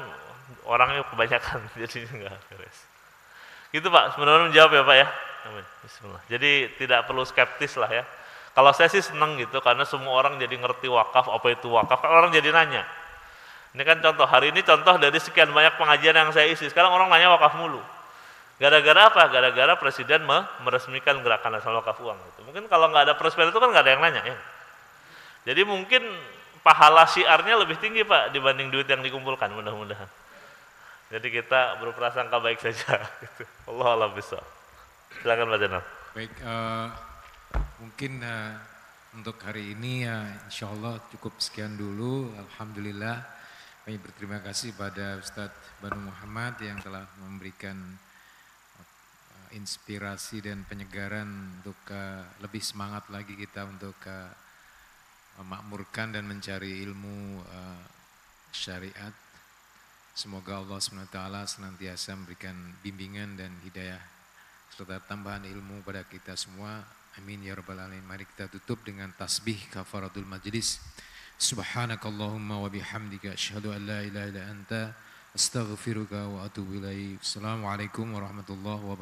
orangnya kebanyakan, jadi enggak beres. Gitu Pak, sebenarnya menjawab ya Pak ya. Amin. Bismillah. Jadi tidak perlu skeptis lah ya. Kalau saya sih senang gitu, karena semua orang jadi ngerti wakaf, apa itu wakaf, kan orang jadi nanya. Ini kan contoh, hari ini contoh dari sekian banyak pengajian yang saya isi, sekarang orang nanya wakaf mulu. Gara-gara apa? Gara-gara Presiden meresmikan gerakan nasional wakaf uang. Gitu. Mungkin kalau nggak ada presiden itu kan nggak ada yang nanya ya. Jadi mungkin pahala syiarnya lebih tinggi Pak dibanding duit yang dikumpulkan, mudah-mudahan. Jadi kita berprasangka baik saja. Gitu. Allah alam bisa. Silakan Pak Jenal. Baik, mungkin untuk hari ini insya Allah cukup sekian dulu. Alhamdulillah kami berterima kasih pada Ustadz Banu Muhammad yang telah memberikan inspirasi dan penyegaran untuk lebih semangat lagi kita untuk memakmurkan dan mencari ilmu syariat. Semoga Allah SWT senantiasa memberikan bimbingan dan hidayah serta tambahan ilmu pada kita semua. Amin ya rabbal alamin. Mari kita tutup dengan tasbih kafaratul majlis. Subhanakallahumma wa bihamdika asyhadu an la ilaha illa anta astaghfiruka wa atubu ilaik. Assalamualaikum warahmatullahi wabarakatuh.